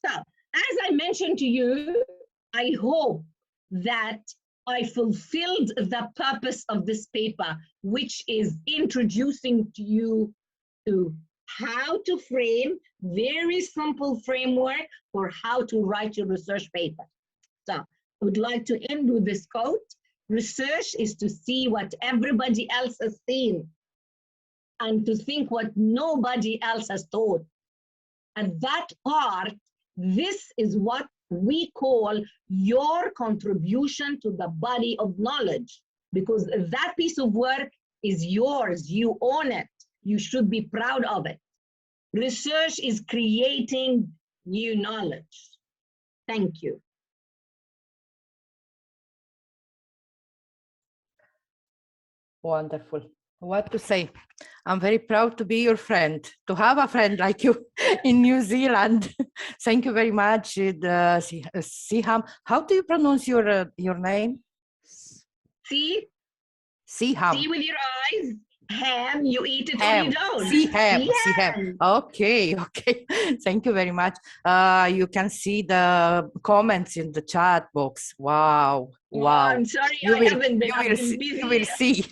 So, as I mentioned to you, I hope that I fulfilled the purpose of this paper, which is introducing to you to how to frame very simple framework for how to write your research paper. So I would like to end with this quote. Research is to see what everybody else has seen and to think what nobody else has thought. And that part, this is what we call your contribution to the body of knowledge, because that piece of work is yours, you own it. You should be proud of it. Research is creating new knowledge. Thank you. Wonderful. What to say? I'm very proud to be your friend, to have a friend like you in New Zealand. Thank you very much, Siham. How do you pronounce your name? See? Siham. See with your eyes. Ham, you eat it Ham. or you don't. Siham. Okay. Thank you very much. You can see the comments in the chat box. Wow. I'm sorry, I haven't been. I've been busy. You will see.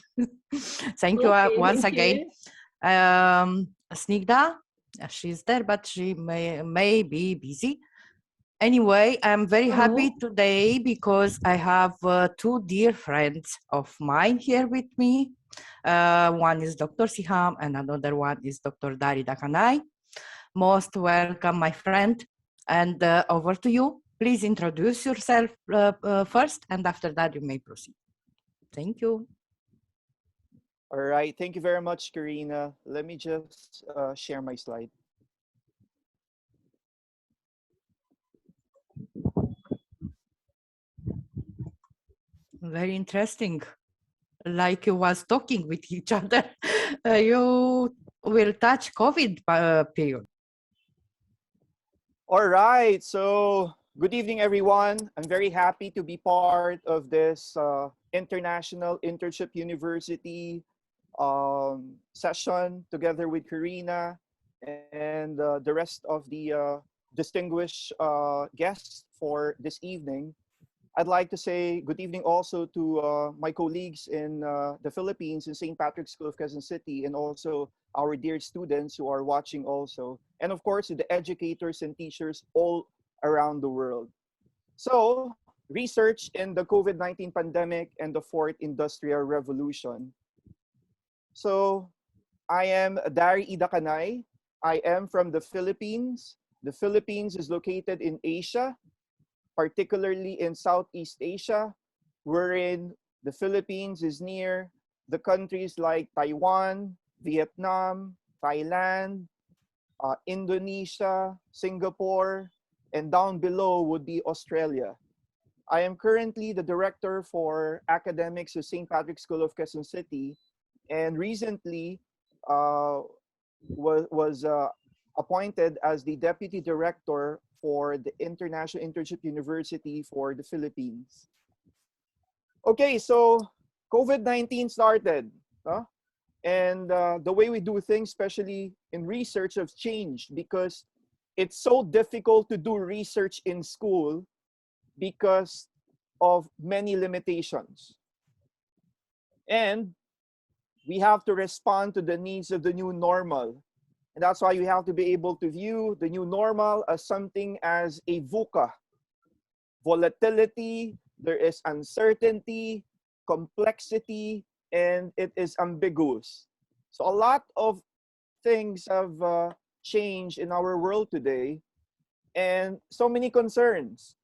Thank you once again. Snigdha, she's there, but she may be busy. Anyway, I'm very happy today because I have two dear friends of mine here with me. One is Dr. Siham and another one is Dr. Darida Kanai. Most welcome, my friend. And over to you. Please introduce yourself first, and after that you may proceed. Thank you. All right. Thank you very much, Karina. Let me just share my slide. Very interesting. Like you was talking with each other. You will touch COVID period. All right. So good evening, everyone. I'm very happy to be part of this International Internship University session together with Karina and the rest of the distinguished guests for this evening. I'd like to say good evening also to my colleagues in the Philippines in St. Patrick's School of Quezon City, and also our dear students who are watching also. And of course, to the educators and teachers all around the world. So, research in the COVID-19 pandemic and the fourth industrial revolution. So, I am Dari Idakanay. I am from the Philippines. The Philippines is located in Asia, particularly in Southeast Asia, wherein the Philippines is near the countries like Taiwan, Vietnam, Thailand, Indonesia, Singapore, and down below would be Australia. I am currently the director for academics at St. Patrick's School of Quezon City, and recently was appointed as the deputy director for the International Internship University for the Philippines. Okay, so COVID-19 started, huh? And the way we do things, especially in research, has changed because it's so difficult to do research in school because of many limitations. And we have to respond to the needs of the new normal. And that's why you have to be able to view the new normal as something as a VUCA. Volatility, there is uncertainty, complexity, and it is ambiguous. So a lot of things have changed in our world today, and so many concerns.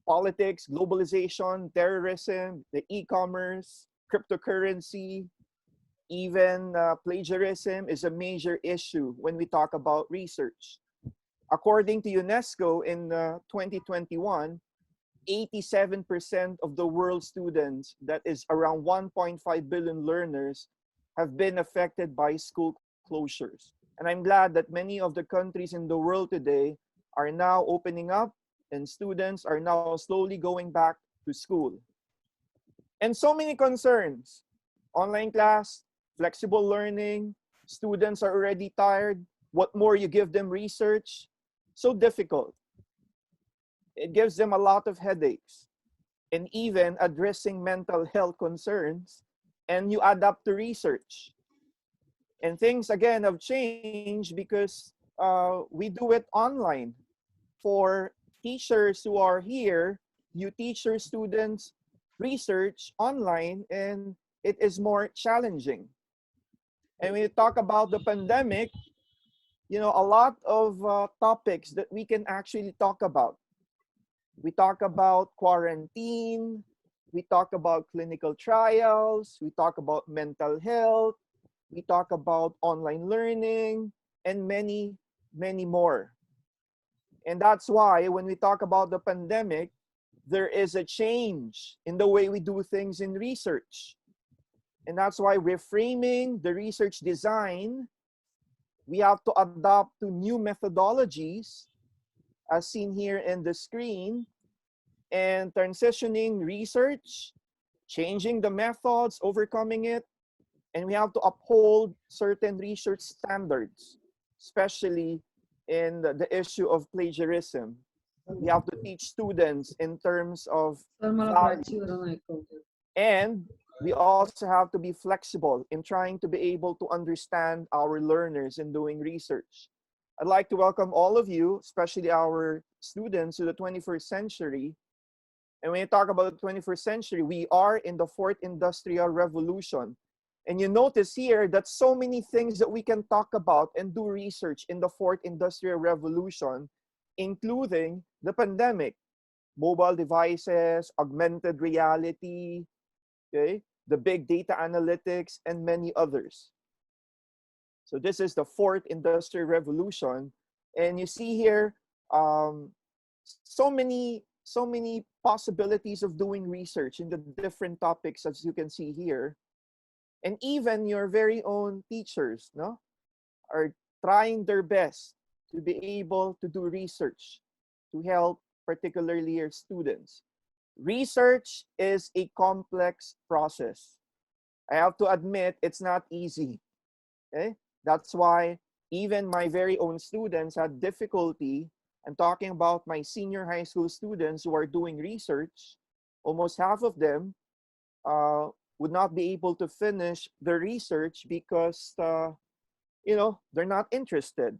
Politics, globalization, terrorism, the e-commerce, cryptocurrency, even plagiarism is a major issue when we talk about research. According to UNESCO in 2021, 87% of the world's students, that is around 1.5 billion learners, have been affected by school closures. And I'm glad that many of the countries in the world today are now opening up and students are now slowly going back to school. And so many concerns. Online class, flexible learning, students are already tired. What more you give them research? So difficult. It gives them a lot of headaches. And even addressing mental health concerns, and you add up to research. And things again have changed because we do it online. For teachers who are here, you teach your students research online, and it is more challenging. And when you talk about the pandemic, you know, a lot of topics that we can actually talk about. We talk about quarantine, we talk about clinical trials, we talk about mental health, we talk about online learning, and many, many more. And that's why when we talk about the pandemic, there is a change in the way we do things in research. And that's why reframing the research design, we have to adapt to new methodologies as seen here in the screen, and transitioning research, changing the methods, overcoming it, and we have to uphold certain research standards, especially in the issue of plagiarism. We have to teach students in terms of values. And we also have to be flexible in trying to be able to understand our learners in doing research. I'd like to welcome all of you, especially our students, to the 21st century. And when you talk about the 21st century, we are in the fourth industrial revolution. And you notice here that so many things that we can talk about and do research in the fourth industrial revolution, including the pandemic, mobile devices, augmented reality, okay, the big data analytics, and many others. So this is the fourth industrial revolution. And you see here so many possibilities of doing research in the different topics, as you can see here. And even your very own teachers, no, are trying their best to be able to do research to help particularly your students. Research is a complex process. I have to admit, it's not easy. Okay? That's why even my very own students had difficulty. I'm talking about my senior high school students who are doing research. Almost half of them would not be able to finish the research because, you know, they're not interested.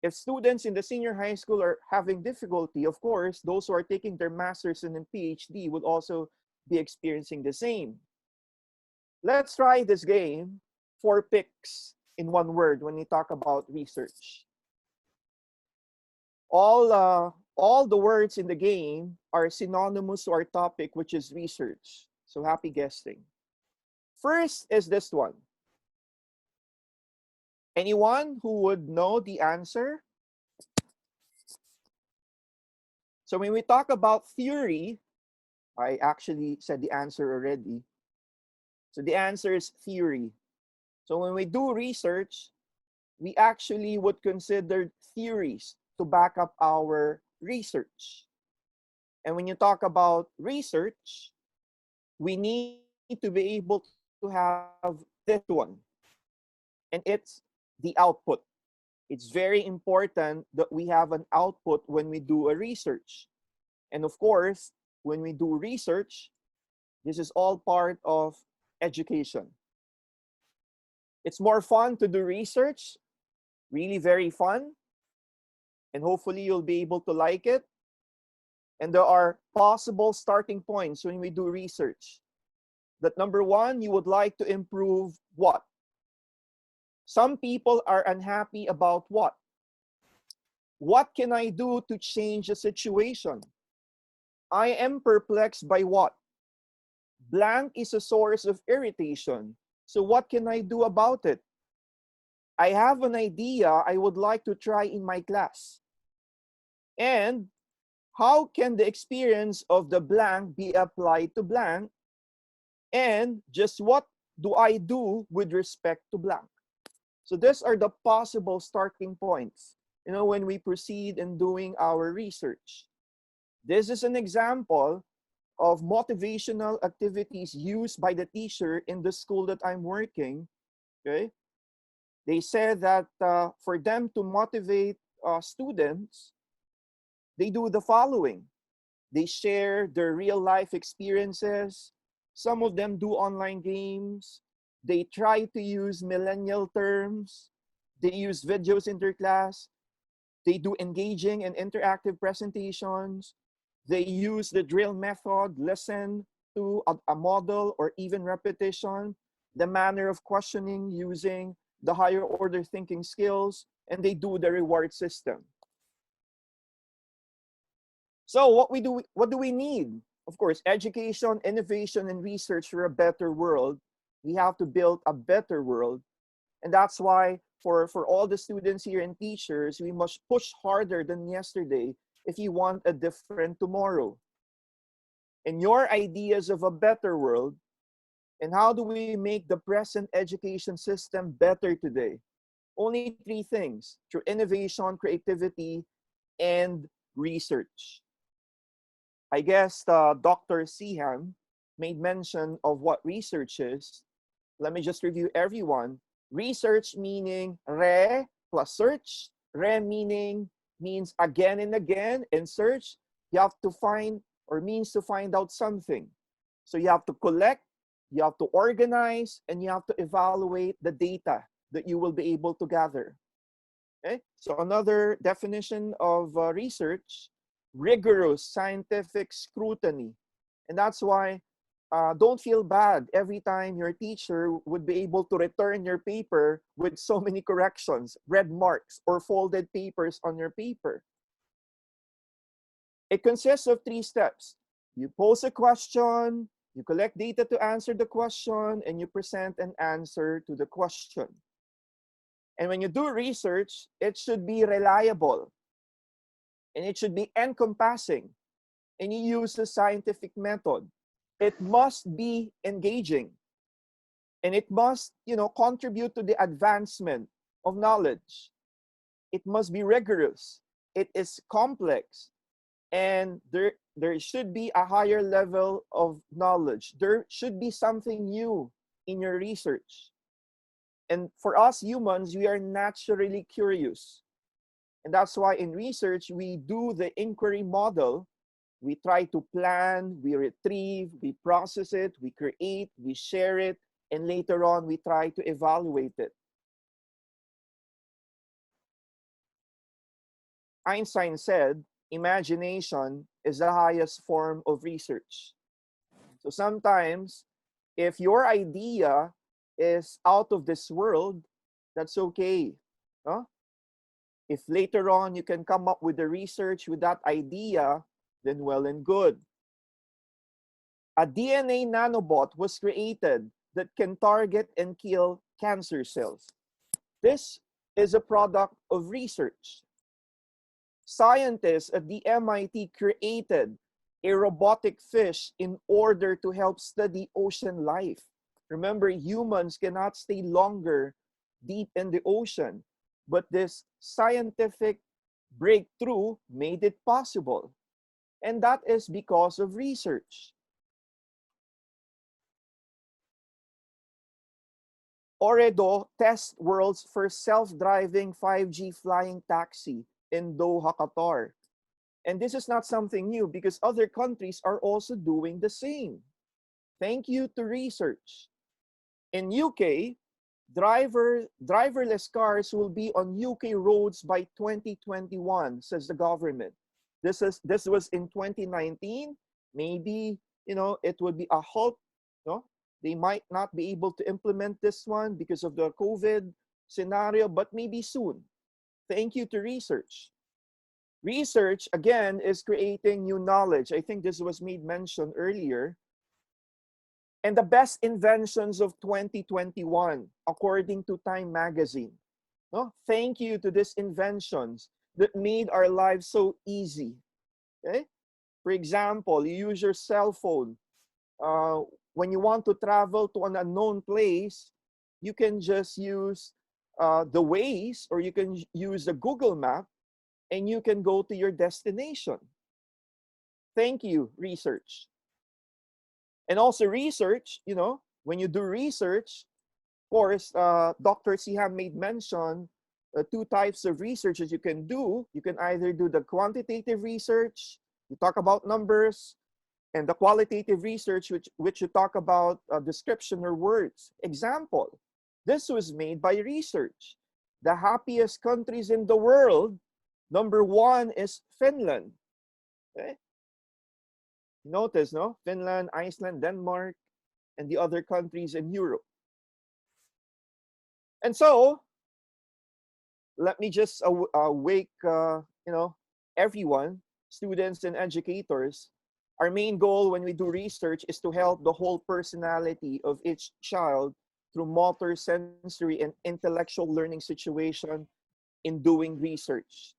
If students in the senior high school are having difficulty, of course, those who are taking their master's and PhD would also be experiencing the same. Let's try this game, 4 picks in one word when we talk about research. All the words in the game are synonymous to our topic, which is research. So happy guessing. First is this one. Anyone who would know the answer? So when we talk about theory, I actually said the answer already. So the answer is theory. So when we do research, we actually would consider theories to back up our research. And when you talk about research, we need to be able to have this one, and it's the output. It's very important that we have an output when we do a research. And of course, when we do research, this is all part of education. It's more fun to do research, really very fun, and hopefully you'll be able to like it. And there are possible starting points when we do research. That number one, you would like to improve what? Some people are unhappy about what? What can I do to change the situation? I am perplexed by what? Blank is a source of irritation. So what can I do about it? I have an idea I would like to try in my class. And how can the experience of the blank be applied to blank? And just what do I do with respect to blank? So these are the possible starting points, when we proceed in doing our research. This is an example of motivational activities used by the teacher in the school that I'm working. Okay, they said that for them to motivate students, they do the following. They share their real life experiences. Some of them do online games. They try to use millennial terms. They use videos in their class. They do engaging and interactive presentations. They use the drill method, listen to a model or even repetition, the manner of questioning using the higher order thinking skills, and they do the reward system. So what do we need? Of course, education, innovation, and research for a better world. We have to build a better world. And that's why for all the students here and teachers, we must push harder than yesterday if you want a different tomorrow. And your ideas of a better world, and how do we make the present education system better today? Only three things: through innovation, creativity, and research. I guess Dr. Siham made mention of what research is. Let me just review everyone. Research meaning re plus search. Re means again and again, and search, you have to find or means to find out something. So you have to collect, you have to organize, and you have to evaluate the data that you will be able to gather. Okay? So another definition of research, rigorous scientific scrutiny. And that's why don't feel bad every time your teacher would be able to return your paper with so many corrections, red marks, or folded papers on your paper. It consists of 3 steps. You pose a question, you collect data to answer the question, and you present an answer to the question. And when you do research, it should be reliable, and it should be encompassing, and you use the scientific method. It must be engaging, and it must, contribute to the advancement of knowledge. It must be rigorous. It is complex, and there should be a higher level of knowledge. There should be something new in your research. And for us humans, we are naturally curious. And that's why in research, we do the inquiry model. We try to plan, we retrieve, we process it, we create, we share it, and later on, we try to evaluate it. Einstein said, imagination is the highest form of research. So sometimes, if your idea is out of this world, that's okay. Huh? If later on you can come up with the research with that idea, then well and good. A DNA nanobot was created that can target and kill cancer cells. This is a product of research. Scientists at the MIT created a robotic fish in order to help study ocean life. Remember, humans cannot stay longer deep in the ocean, but this scientific breakthrough made it possible. And that is because of research. Ooredoo tests world's first self-driving 5G flying taxi in Doha, Qatar. And this is not something new because other countries are also doing the same. Thank you to research. In UK, driverless cars will be on UK roads by 2021, says the government. This was in 2019. Maybe, it would be a halt. They might not be able to implement this one because of the COVID scenario, but maybe soon. Thank you to research. Research, again, is creating new knowledge. I think this was made mention earlier. And the best inventions of 2021, according to Time magazine. Thank you to these inventions that made our lives so easy. Okay? For example, you use your cell phone. When you want to travel to an unknown place, you can just use the Waze, or you can use the Google map, and you can go to your destination. Thank you, research. And also research, when you do research, of course, Dr. Siham made mention two types of researches you can do. You can either do the quantitative research, you talk about numbers, and the qualitative research, which you talk about description or words. Example, this was made by research. The happiest countries in the world, number 1 is Finland. Okay? Notice, no? Finland, Iceland, Denmark, and the other countries in Europe. And so, let me just wake, everyone, students and educators. Our main goal when we do research is to help the whole personality of each child through motor, sensory, and intellectual learning situation in doing research.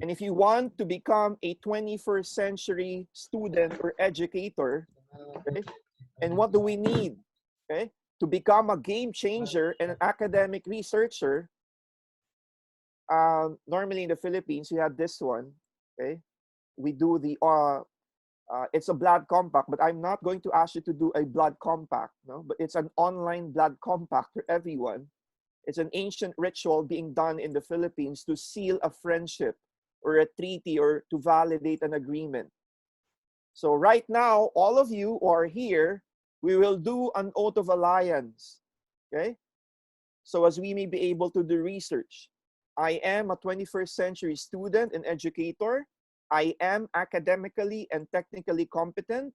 And if you want to become a 21st century student or educator, okay, and what do we need, okay, to become a game changer and an academic researcher? Normally in the Philippines, we have this one, okay? We do the, it's a blood compact, but I'm not going to ask you to do a blood compact, no? But it's an online blood compact for everyone. It's an ancient ritual being done in the Philippines to seal a friendship or a treaty or to validate an agreement. So right now, all of you who are here, we will do an oath of alliance, okay? So as we may be able to do research. I am a 21st century student and educator. I am academically and technically competent.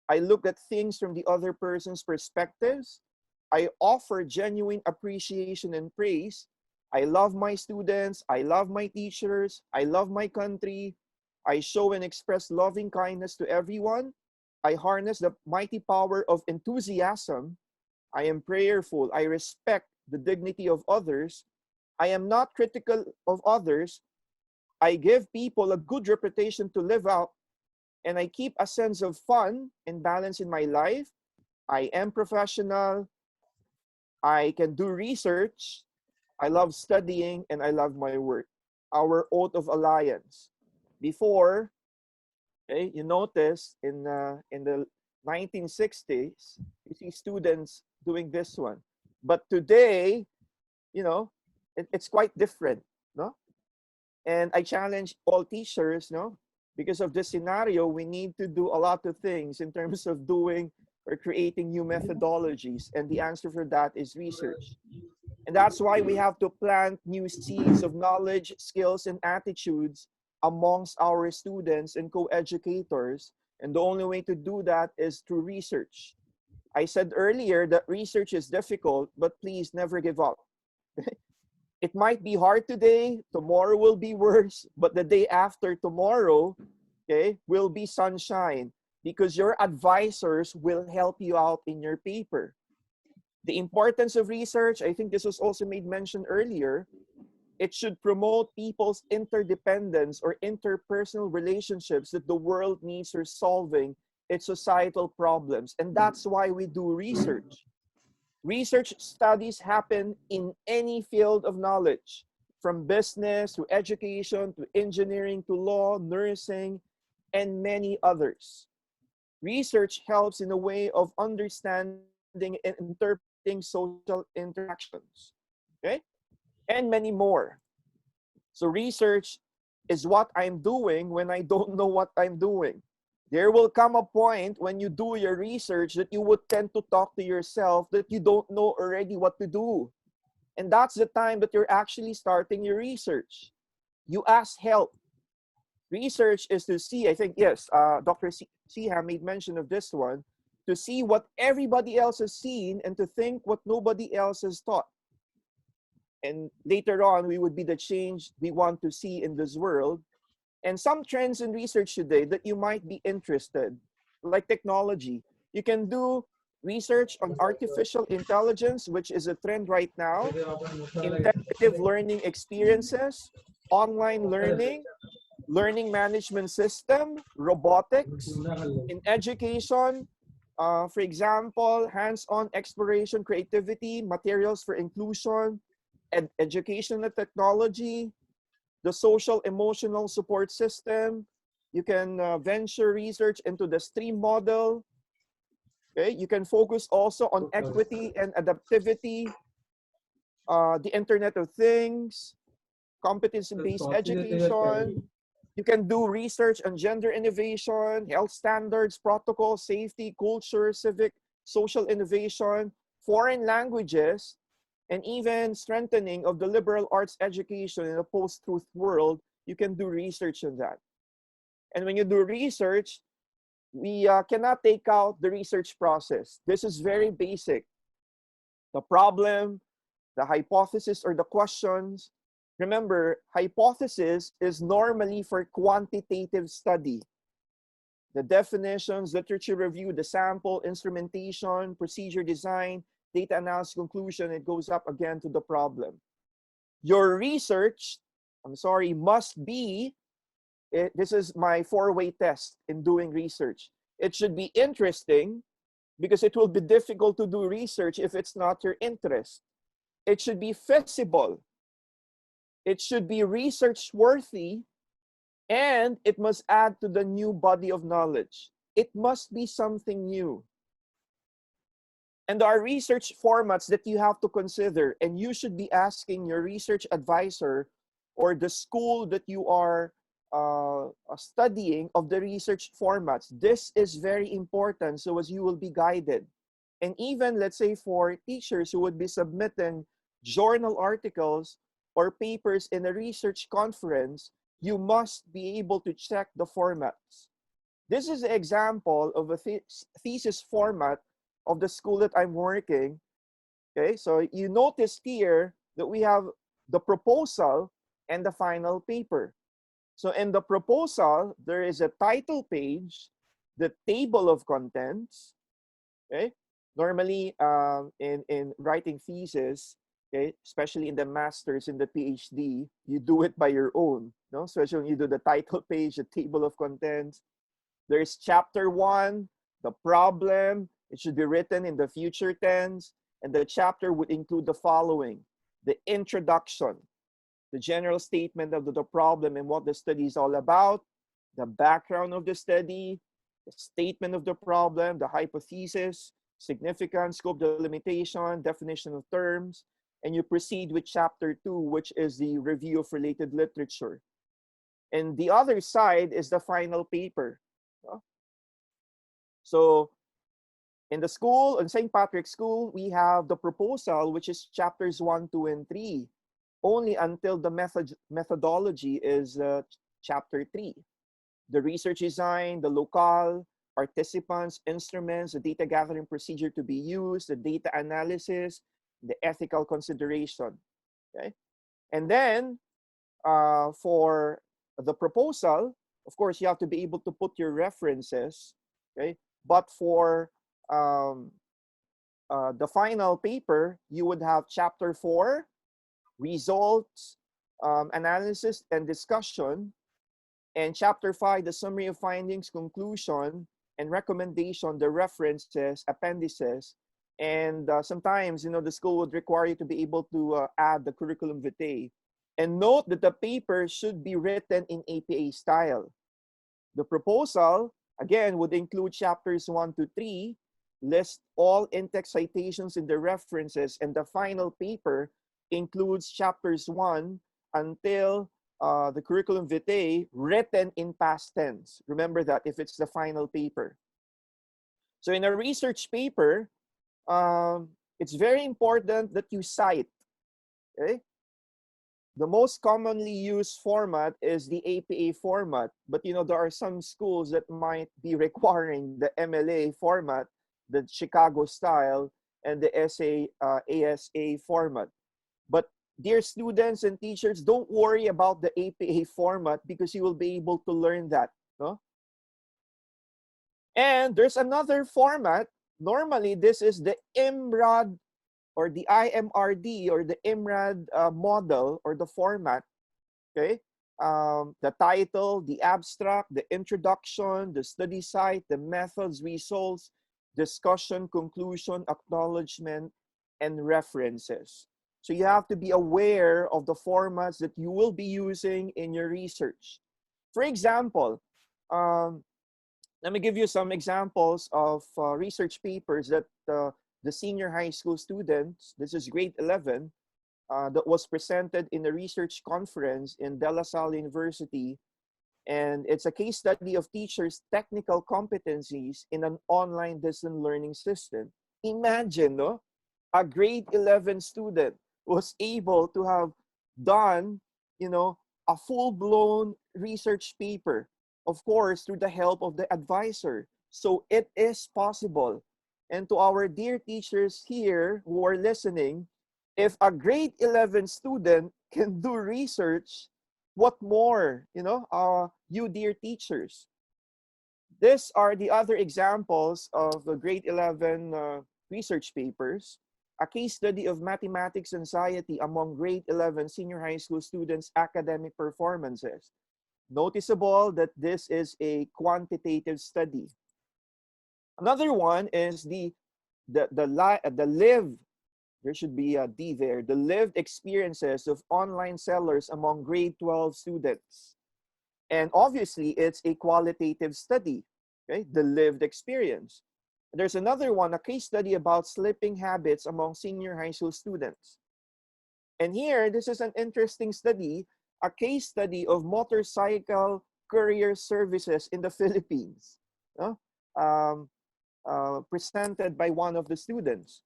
I look at things from the other person's perspectives. I offer genuine appreciation and praise. I love my students. I love my teachers. I love my country. I show and express loving kindness to everyone. I harness the mighty power of enthusiasm. I am prayerful. I respect the dignity of others. I am not critical of others. I give people a good reputation to live out, and I keep a sense of fun and balance in my life. I am professional. I can do research. I love studying, and I love my work. Our oath of alliance. Before, okay, you notice in the 1960s, you see students doing this one. But today, it's quite different, no? And I challenge all teachers, no? Because of this scenario, we need to do a lot of things in terms of doing or creating new methodologies. And the answer for that is research. And that's why we have to plant new seeds of knowledge, skills, and attitudes amongst our students and co-educators. And the only way to do that is through research. I said earlier that research is difficult, but please never give up. It might be hard today, tomorrow will be worse, but the day after tomorrow, okay, will be sunshine because your advisors will help you out in your paper. The importance of research, I think this was also made mention earlier. It should promote people's interdependence or interpersonal relationships that the world needs for solving its societal problems. And that's why we do research. Research studies happen in any field of knowledge, from business to education to engineering to law, nursing, and many others. Research helps in a way of understanding and interpreting social interactions, okay? And many more. So research is what I'm doing when I don't know what I'm doing. There will come a point when you do your research that you would tend to talk to yourself that you don't know already what to do. And that's the time that you're actually starting your research. You ask help. Research is to see, I think, yes, Dr. Siha made mention of this one, to see what everybody else has seen and to think what nobody else has thought. And later on, we would be the change we want to see in this world. And some trends in research today that you might be interested, like technology. You can do research on artificial intelligence, which is a trend right now, integrative learning experiences, online learning, learning management system, robotics. In education, for example, hands-on exploration, creativity, materials for inclusion, educational technology, the social emotional support system. You can venture research into the stream model. Okay, you can focus also on equity and adaptivity, the Internet of Things, competency-based education. You can do research on gender innovation, health standards, protocol, safety, culture, civic, social innovation, foreign languages, and even strengthening of the liberal arts education in a post-truth world. You can do research on that. And when you do research, we cannot take out the research process. This is very basic. The problem, the hypothesis, or the questions. Remember, hypothesis is normally for quantitative study. The definitions, literature review, the sample, instrumentation, procedure design, data analysis, conclusion, it goes up again to the problem. Your research, must be, this is my four-way test in doing research. It should be interesting because it will be difficult to do research if it's not your interest. It should be feasible. It should be research worthy, and it must add to the new body of knowledge. It must be something new. And there are research formats that you have to consider, and you should be asking your research advisor or the school that you are studying of the research formats. This is very important so as you will be guided. And even, let's say, for teachers who would be submitting journal articles or papers in a research conference, you must be able to check the formats. This is an example of a thesis format of the school that I'm working. Okay, so you notice here that we have the proposal and the final paper. So in the proposal, there is a title page, the table of contents. Okay, normally in writing thesis, okay, especially in the master's, in the PhD, you do it by your own. No, especially when you do the title page, the table of contents. There's chapter 1, the problem. It should be written in the future tense, and the chapter would include the following: the introduction, the general statement of the problem and what the study is all about, the background of the study, the statement of the problem, the hypothesis, significance, scope, the limitation, definition of terms, and you proceed with chapter 2, which is the review of related literature. And the other side is the final paper. So in the school, in St. Patrick's School, we have the proposal, which is chapters 1, 2, and 3, only until the methodology is chapter 3. The research design, the locale, participants, instruments, the data gathering procedure to be used, the data analysis, the ethical consideration. Okay, and then for the proposal, of course, you have to be able to put your references. Okay, but for the final paper, you would have chapter 4, results, analysis and discussion. And chapter 5, the summary of findings, conclusion, and recommendation, the references, appendices. And sometimes, the school would require you to be able to add the curriculum vitae. And note that the paper should be written in APA style. The proposal, again, would include chapters 1 to 3, list all in-text citations in the references, and the final paper includes chapters 1 until the curriculum vitae written in past tense. Remember that if it's the final paper. So in a research paper, it's very important that you cite. Okay? The most commonly used format is the APA format, but there are some schools that might be requiring the MLA format, the Chicago style, and the ASA format. But dear students and teachers, don't worry about the APA format because you will be able to learn that. No? And there's another format. Normally, this is the IMRAD or the IMRD or the IMRAD model or the format. Okay, the title, the abstract, the introduction, the study site, the methods, results, discussion, conclusion, acknowledgement, and references. So you have to be aware of the formats that you will be using in your research. For example, let me give you some examples of research papers that the senior high school students, this is grade 11, that was presented in a research conference in De La Salle University. And it's a case study of teachers' technical competencies in an online distance learning system. Imagine, no? A grade 11 student was able to have done, a full-blown research paper, of course, through the help of the advisor. So it is possible. And to our dear teachers here who are listening, if a grade 11 student can do research, what more, you dear teachers? These are the other examples of the grade 11 research papers. A case study of mathematics anxiety among grade 11 senior high school students' academic performances. Noticeable that this is a quantitative study. Another one is the lived, there should be a D there, the lived experiences of online sellers among grade 12 students. And obviously, it's a qualitative study, okay? The lived experience. There's another one, a case study about sleeping habits among senior high school students. And here, this is an interesting study, a case study of motorcycle courier services in the Philippines, presented by one of the students.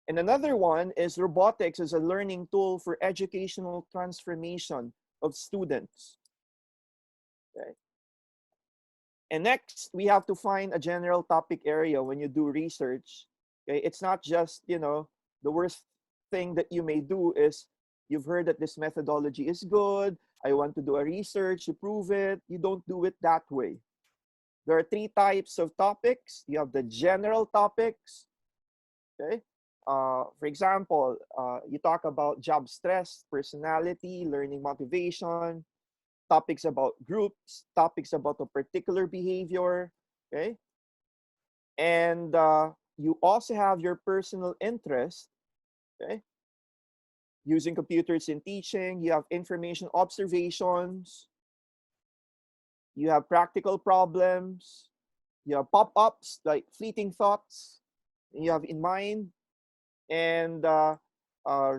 And another one is robotics as a learning tool for educational transformation of students. Okay. And next, we have to find a general topic area when you do research. Okay, it's not just, the worst thing that you may do is you've heard that this methodology is good. I want to do a research to prove it. You don't do it that way. There are 3 types of topics. You have the general topics. Okay. For example, you talk about job stress, personality, learning motivation, topics about groups, topics about a particular behavior, okay? And you also have your personal interest, okay? Using computers in teaching, you have information observations, you have practical problems, you have pop-ups like fleeting thoughts, you have in mind, and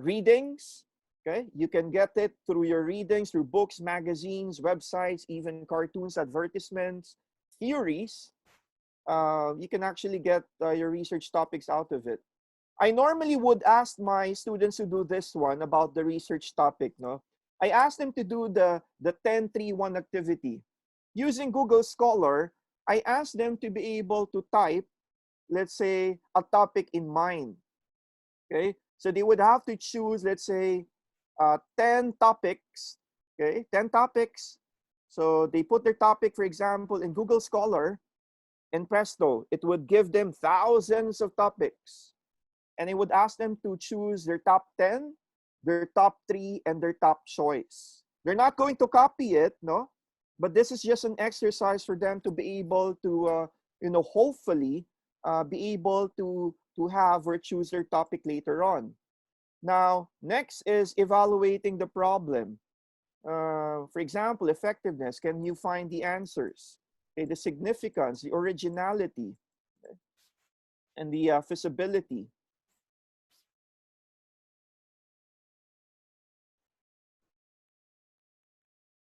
readings. Okay, you can get it through your readings, through books, magazines, websites, even cartoons, advertisements, theories. You can actually get your research topics out of it. I normally would ask my students who do this one about the research topic. No, I ask them to do the 10-3-1 activity. Using Google Scholar, I ask them to be able to type, let's say, a topic in mind. Okay, so they would have to choose, let's say, 10 topics, okay, 10 topics. So they put their topic, for example, in Google Scholar, and presto, it would give them thousands of topics. And it would ask them to choose their top 10, their top 3, and their top choice. They're not going to copy it, no? But this is just an exercise for them to be able to, hopefully be able to have or choose their topic later on. Now, next is evaluating the problem. For example, effectiveness. Can you find the answers? Okay, the significance, the originality, okay, and the feasibility.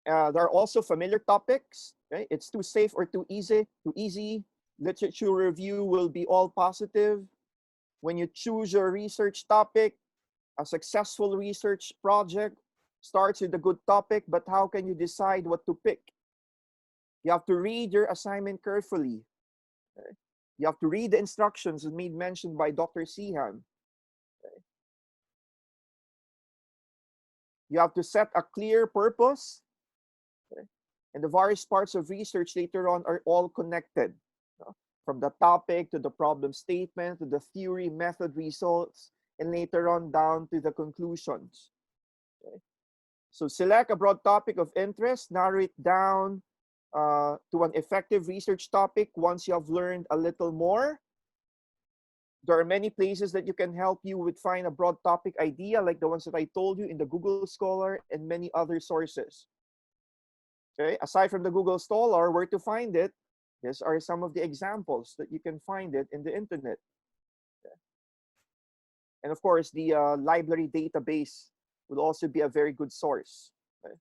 There are also familiar topics. Okay? It's too safe or too easy. Too easy. Literature review will be all positive. When you choose your research topic, a successful research project starts with a good topic, but how can you decide what to pick? You have to read your assignment carefully. Okay? You have to read the instructions made mentioned by Dr. Sihan. Okay? You have to set a clear purpose. Okay? And the various parts of research later on are all connected. From the topic to the problem statement to the theory, method, results, and later on down to the conclusions. Okay? So select a broad topic of interest, narrow it down to an effective research topic once you have learned a little more. There are many places that you can help you with find a broad topic idea, like the ones that I told you in the Google Scholar and many other sources. Okay, aside from the Google Scholar, where to find it? These are some of the examples that you can find it in the internet. Okay. And of course, the library database will also be a very good source. Okay.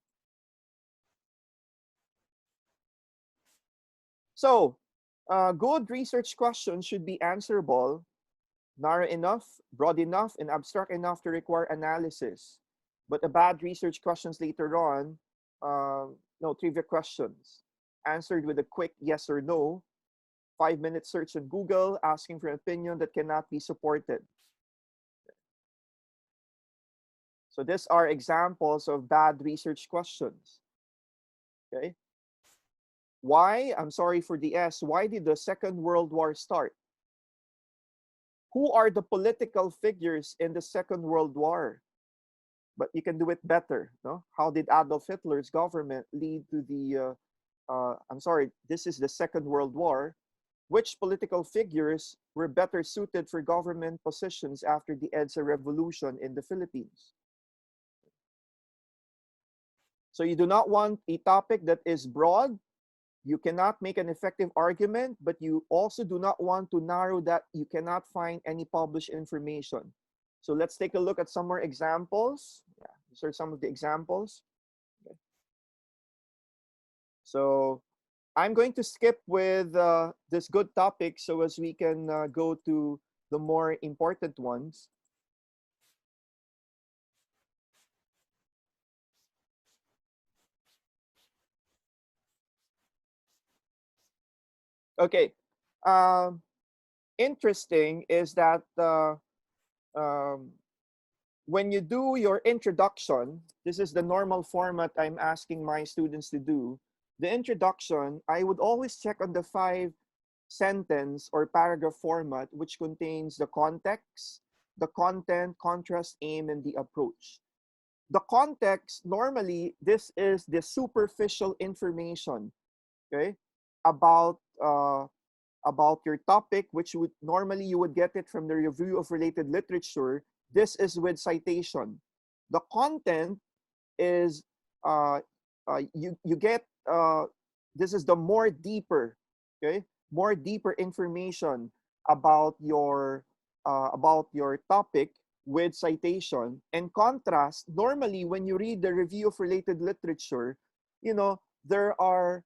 So, good research questions should be answerable, narrow enough, broad enough, and abstract enough to require analysis. But the bad research questions later on, trivia questions, answered with a quick yes or no, 5-minute search on Google, asking for an opinion that cannot be supported. So these are examples of bad research questions. Okay. Why? I'm sorry for the S. Why did the Second World War start? Who are the political figures in the Second World War? But you can do it better. No? How did Adolf Hitler's government lead to the, this is the Second World War. Which political figures were better suited for government positions after the EDSA revolution in the Philippines? So you do not want a topic that is broad. You cannot make an effective argument, but you also do not want to narrow that you cannot find any published information. So let's take a look at some more examples. Yeah, these are some of the examples. Okay. So I'm going to skip with this good topic so as we can go to the more important ones. Okay. Interesting is that when you do your introduction, this is the normal format I'm asking my students to do. The introduction, I would always check on the 5-sentence or paragraph format, which contains the context, the content, contrast, aim, and the approach. The context, normally, this is the superficial information, okay, about your topic, which would normally you would get it from the review of related literature. This is with citation. The content is you get this is the more deeper, okay, more deeper information about your topic with citation. And contrast, normally when you read the review of related literature, there are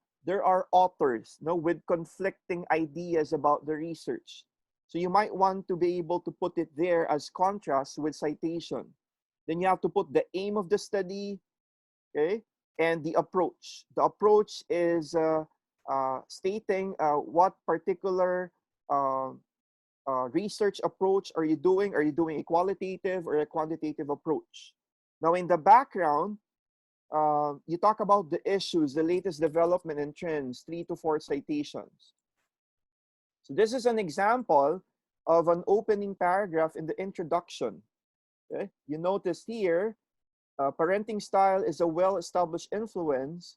authors, with conflicting ideas about the research. So you might want to be able to put it there as contrast with citation. Then you have to put the aim of the study, okay, and the approach. The approach is stating what particular research approach are you doing? Are you doing a qualitative or a quantitative approach? Now, in the background, you talk about the issues, the latest development and trends, 3 to 4 citations. So this is an example of an opening paragraph in the introduction. Okay? You notice here, parenting style is a well-established influence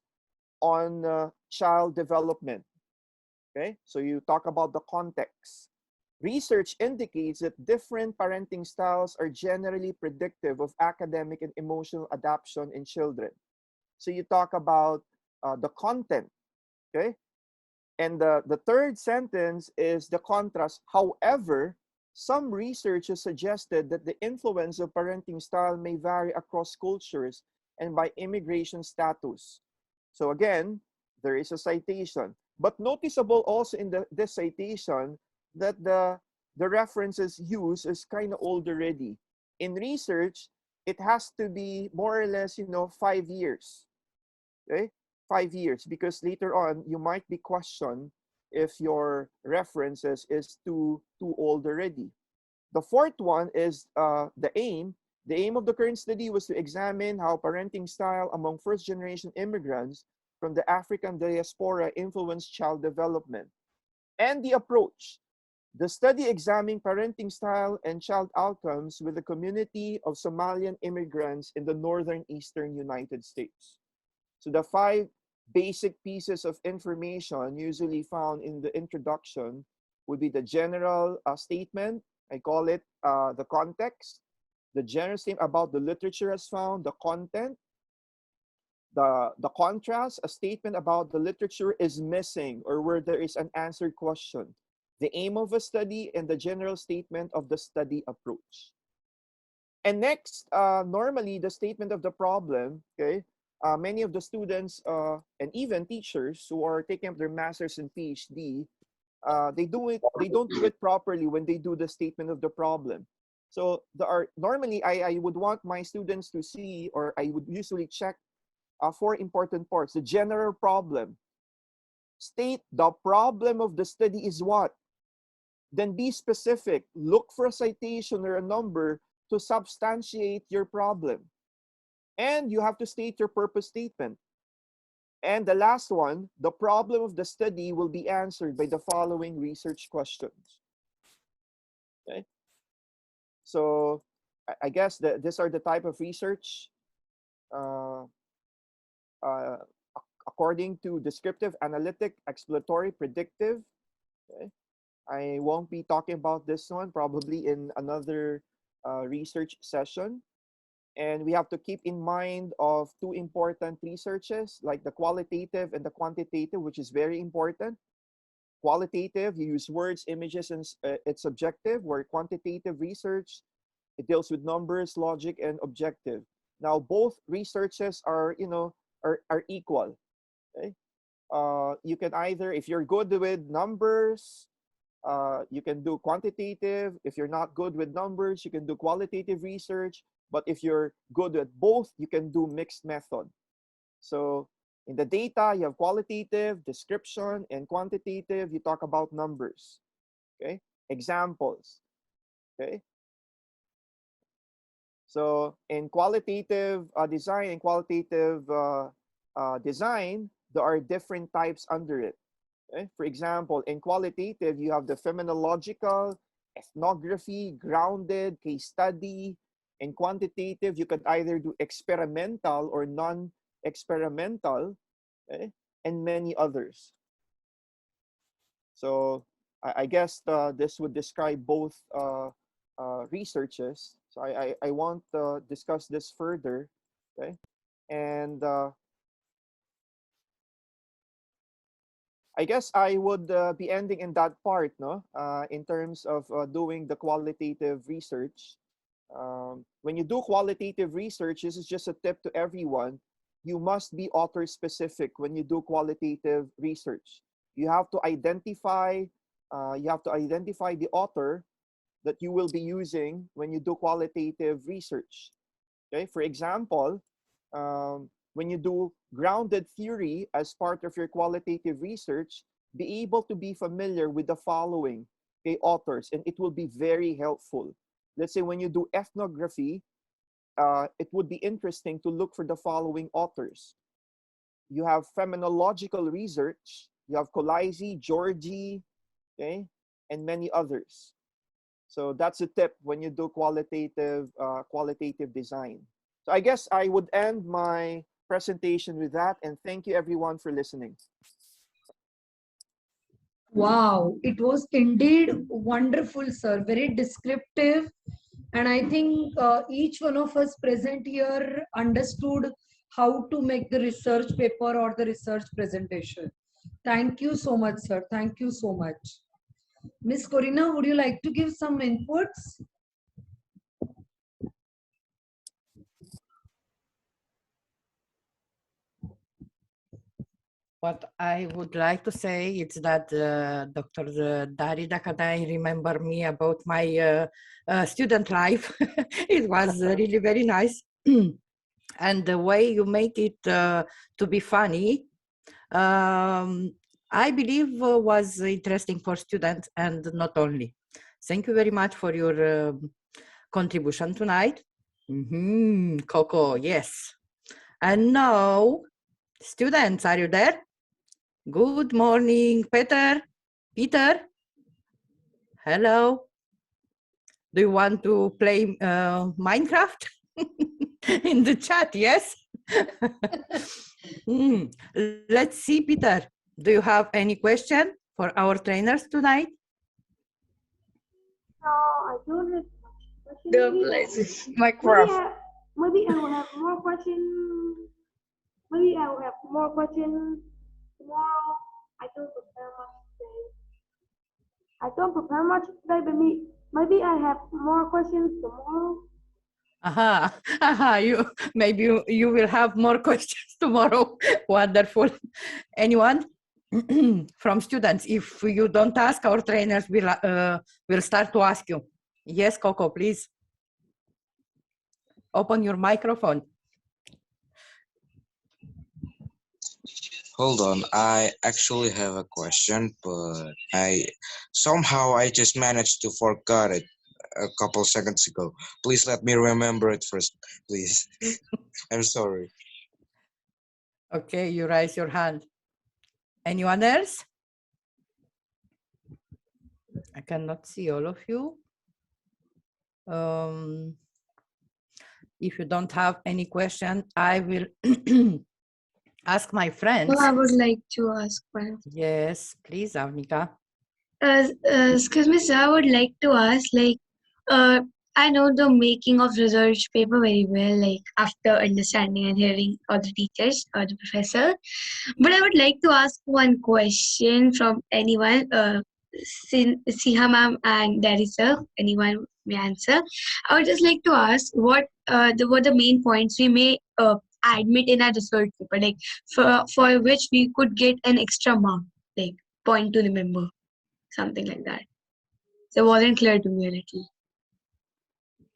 on child development. Okay, so you talk about the context. Research indicates that different parenting styles are generally predictive of academic and emotional adaptation in children. So you talk about the content, okay? And the third sentence is the contrast. However, some research has suggested that the influence of parenting style may vary across cultures and by immigration status. So again, there is a citation. But noticeable also in this citation that the references used is kind of old already. In research, it has to be more or less, 5 years. Okay? 5 years, because later on you might be questioned if your references is too old already. The fourth one is the aim. The aim of the current study was to examine how parenting style among first-generation immigrants from the African diaspora influenced child development. And the approach. The study examined parenting style and child outcomes with the community of Somalian immigrants in the northern eastern United States. So the 5 basic pieces of information usually found in the introduction would be the general statement. I call it the context. The general statement about the literature as found, the content. The contrast, a statement about the literature is missing or where there is an answered question. The aim of a study and the general statement of the study approach. And next, normally the statement of the problem, okay? Many of the students and even teachers who are taking up their master's and PhD, they don't do it properly when they do the statement of the problem. So normally I would want my students to see, or I would usually check 4 important parts. The general problem. State the problem of the study is what? Then be specific. Look for a citation or a number to substantiate your problem. And you have to state your purpose statement. And the last one, the problem of the study will be answered by the following research questions. Okay. So I guess these are the type of research according to descriptive, analytic, exploratory, predictive. Okay. I won't be talking about this one, probably in another research session. And we have to keep in mind of 2 important researches, like the qualitative and the quantitative, which is very important. Qualitative, you use words, images, and it's subjective, where quantitative research, it deals with numbers, logic, and objective. Now, both researches are equal. Okay? You can either, if you're good with numbers, you can do quantitative. If you're not good with numbers, you can do qualitative research. But if you're good at both, you can do mixed method. So in the data, you have qualitative, description, and quantitative. You talk about numbers. Okay, examples. Okay. So in qualitative design and qualitative design, there are different types under it. Okay? For example, in qualitative, you have the phenomenological, ethnography, grounded, case study. In quantitative, you could either do experimental or non-experimental, okay? And many others. So I guess this would describe both researches. So I won't discuss this further, okay? And I guess I would be ending in that part, no? In terms of doing the qualitative research. When you do qualitative research, this is just a tip to everyone. You must be author specific when you do qualitative research. You have to identify the author that you will be using when you do qualitative research. Okay, for example, when you do grounded theory as part of your qualitative research, be able to be familiar with the following, okay, authors, and it will be very helpful. Let's say when you do ethnography, it would be interesting to look for the following authors. You have phenomenological research, you have Colaisi, Georgi, okay, and many others. So that's a tip when you do qualitative design. So I guess I would end my presentation with that, and thank you everyone for listening. Wow, it was indeed wonderful, sir. Very descriptive. And I think each one of us present here understood how to make the research paper or the research presentation. Thank you so much, sir. Thank you so much. Miss Corina, would you like to give some inputs? What I would like to say is that Dr. Darida Kadai remember me about my student life. It was really very nice. And the way you make it to be funny, I believe was interesting for students and not only. Thank you very much for your contribution tonight. Coco, yes. And now, students, are you there? Good morning, Peter. Peter? Hello. Do you want to play Minecraft? In the chat, yes? Let's see, Peter. Do you have any question for our trainers tonight? No, I don't have questions. Minecraft. Maybe I will have more questions. Maybe I will have more questions tomorrow. I don't prepare much today. But maybe I have more questions tomorrow. You will have more questions tomorrow. Wonderful. Anyone from students? If you don't ask, our trainers will start to ask you. Yes, Coco, please. Open your microphone. Hold on, I actually have a question, but I just managed to forget it a couple seconds ago. Please let me remember it first, please. I'm sorry. Okay, you raise your hand. Anyone else? I cannot see all of you. If you don't have any question, I will ask my friends. Well, I would like to ask one. Yes, please, Avnika. Excuse me, sir. I would like to ask, I know the making of research paper very well, after understanding and hearing all the teachers or the professor. But I would like to ask one question from anyone, Siha ma'am and Daddy sir. Anyone may answer. I would just like to ask what the main points we may admit in our research paper, for which we could get an extra mark, point to remember, something like that. So it wasn't clear to me a little.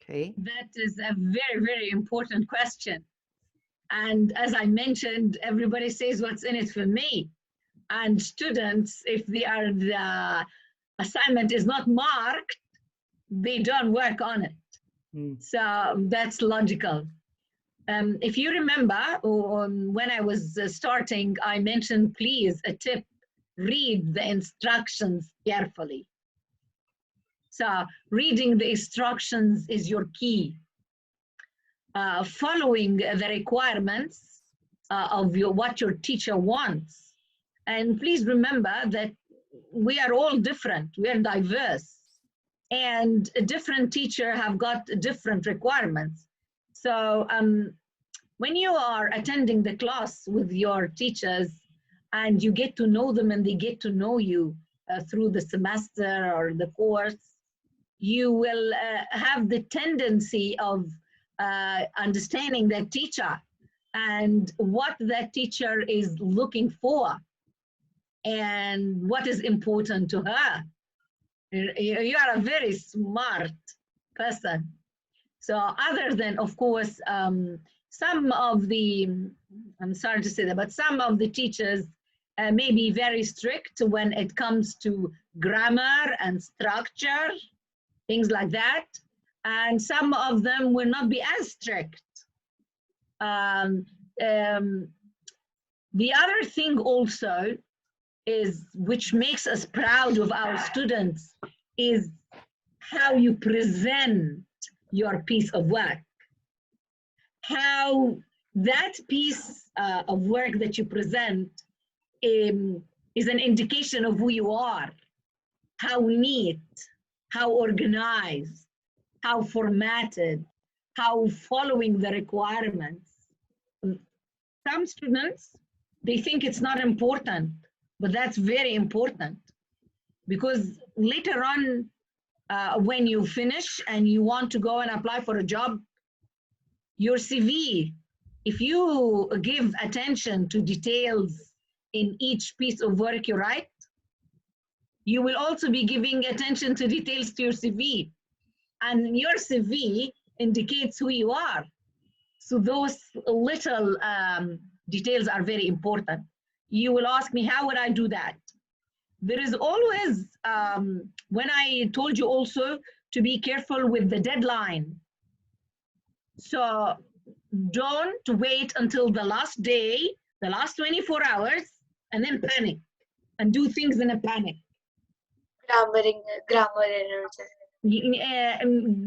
Okay. That is a very, very important question. And as I mentioned, everybody says what's in it for me. And students, if the assignment is not marked, they don't work on it. So that's logical. If you remember, when I was starting, I mentioned, please, a tip, read the instructions carefully. So reading the instructions is your key. Following the requirements of what your teacher wants. And please remember that we are all different, we are diverse. And a different teacher have got different requirements. So when you are attending the class with your teachers and you get to know them and they get to know you through the semester or the course, you will have the tendency of understanding that teacher and what that teacher is looking for and what is important to her. You are a very smart person. So other than, of course, some of the, I'm sorry to say that, but some of the teachers may be very strict when it comes to grammar and structure, things like that. And some of them will not be as strict. The other thing also is, which makes us proud of our students, is how you present your piece of work, how that piece of work that you present is an indication of who you are, how neat, how organized, how formatted, how following the requirements. Some students, they think it's not important, but that's very important, because later on, when you finish and you want to go and apply for a job, your CV, if you give attention to details in each piece of work you write, you will also be giving attention to details to your CV. And your CV indicates who you are. So those little details are very important. You will ask me, how would I do that? There is always, when I told you also to be careful with the deadline. So don't wait until the last day, the last 24 hours, and then panic and do things in a panic. Grammar errors.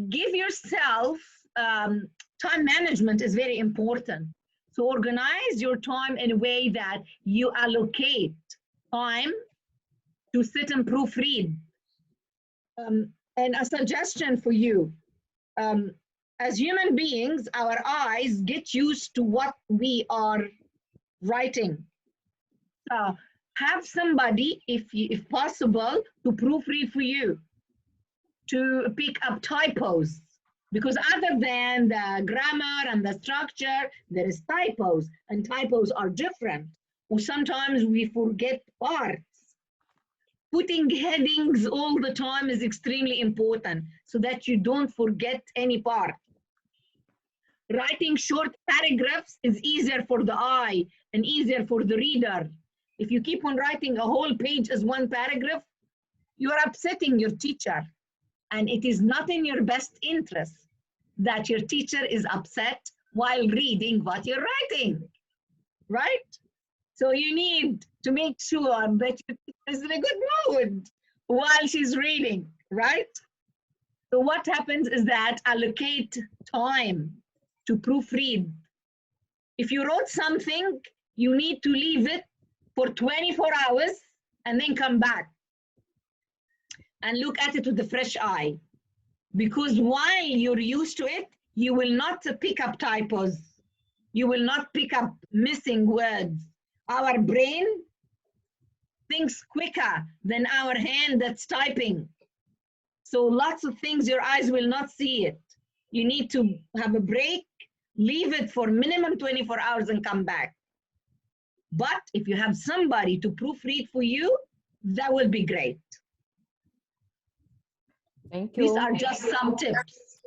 Give yourself, time management is very important. So organize your time in a way that you allocate time to sit and proofread. And a suggestion for you, as human beings, our eyes get used to what we are writing. Have somebody, if possible, to proofread for you, to pick up typos, because other than the grammar and the structure, there is typos, and typos are different. Or sometimes we forget parts. Putting headings all the time is extremely important so that you don't forget any part. Writing short paragraphs is easier for the eye and easier for the reader. If you keep on writing a whole page as one paragraph, you are upsetting your teacher. And it is not in your best interest that your teacher is upset while reading what you're writing, right? So you need to make sure that your teacher is in a good mood while she's reading, right? So what happens is that allocate time to proofread. If you wrote something, you need to leave it for 24 hours and then come back and look at it with a fresh eye. Because while you're used to it, you will not pick up typos. You will not pick up missing words. Our brain thinks quicker than our hand that's typing. So lots of things your eyes will not see it. You need to have a break, leave it for minimum 24 hours and come back. But if you have somebody to proofread for you, that will be great. Thank you. These are just some tips.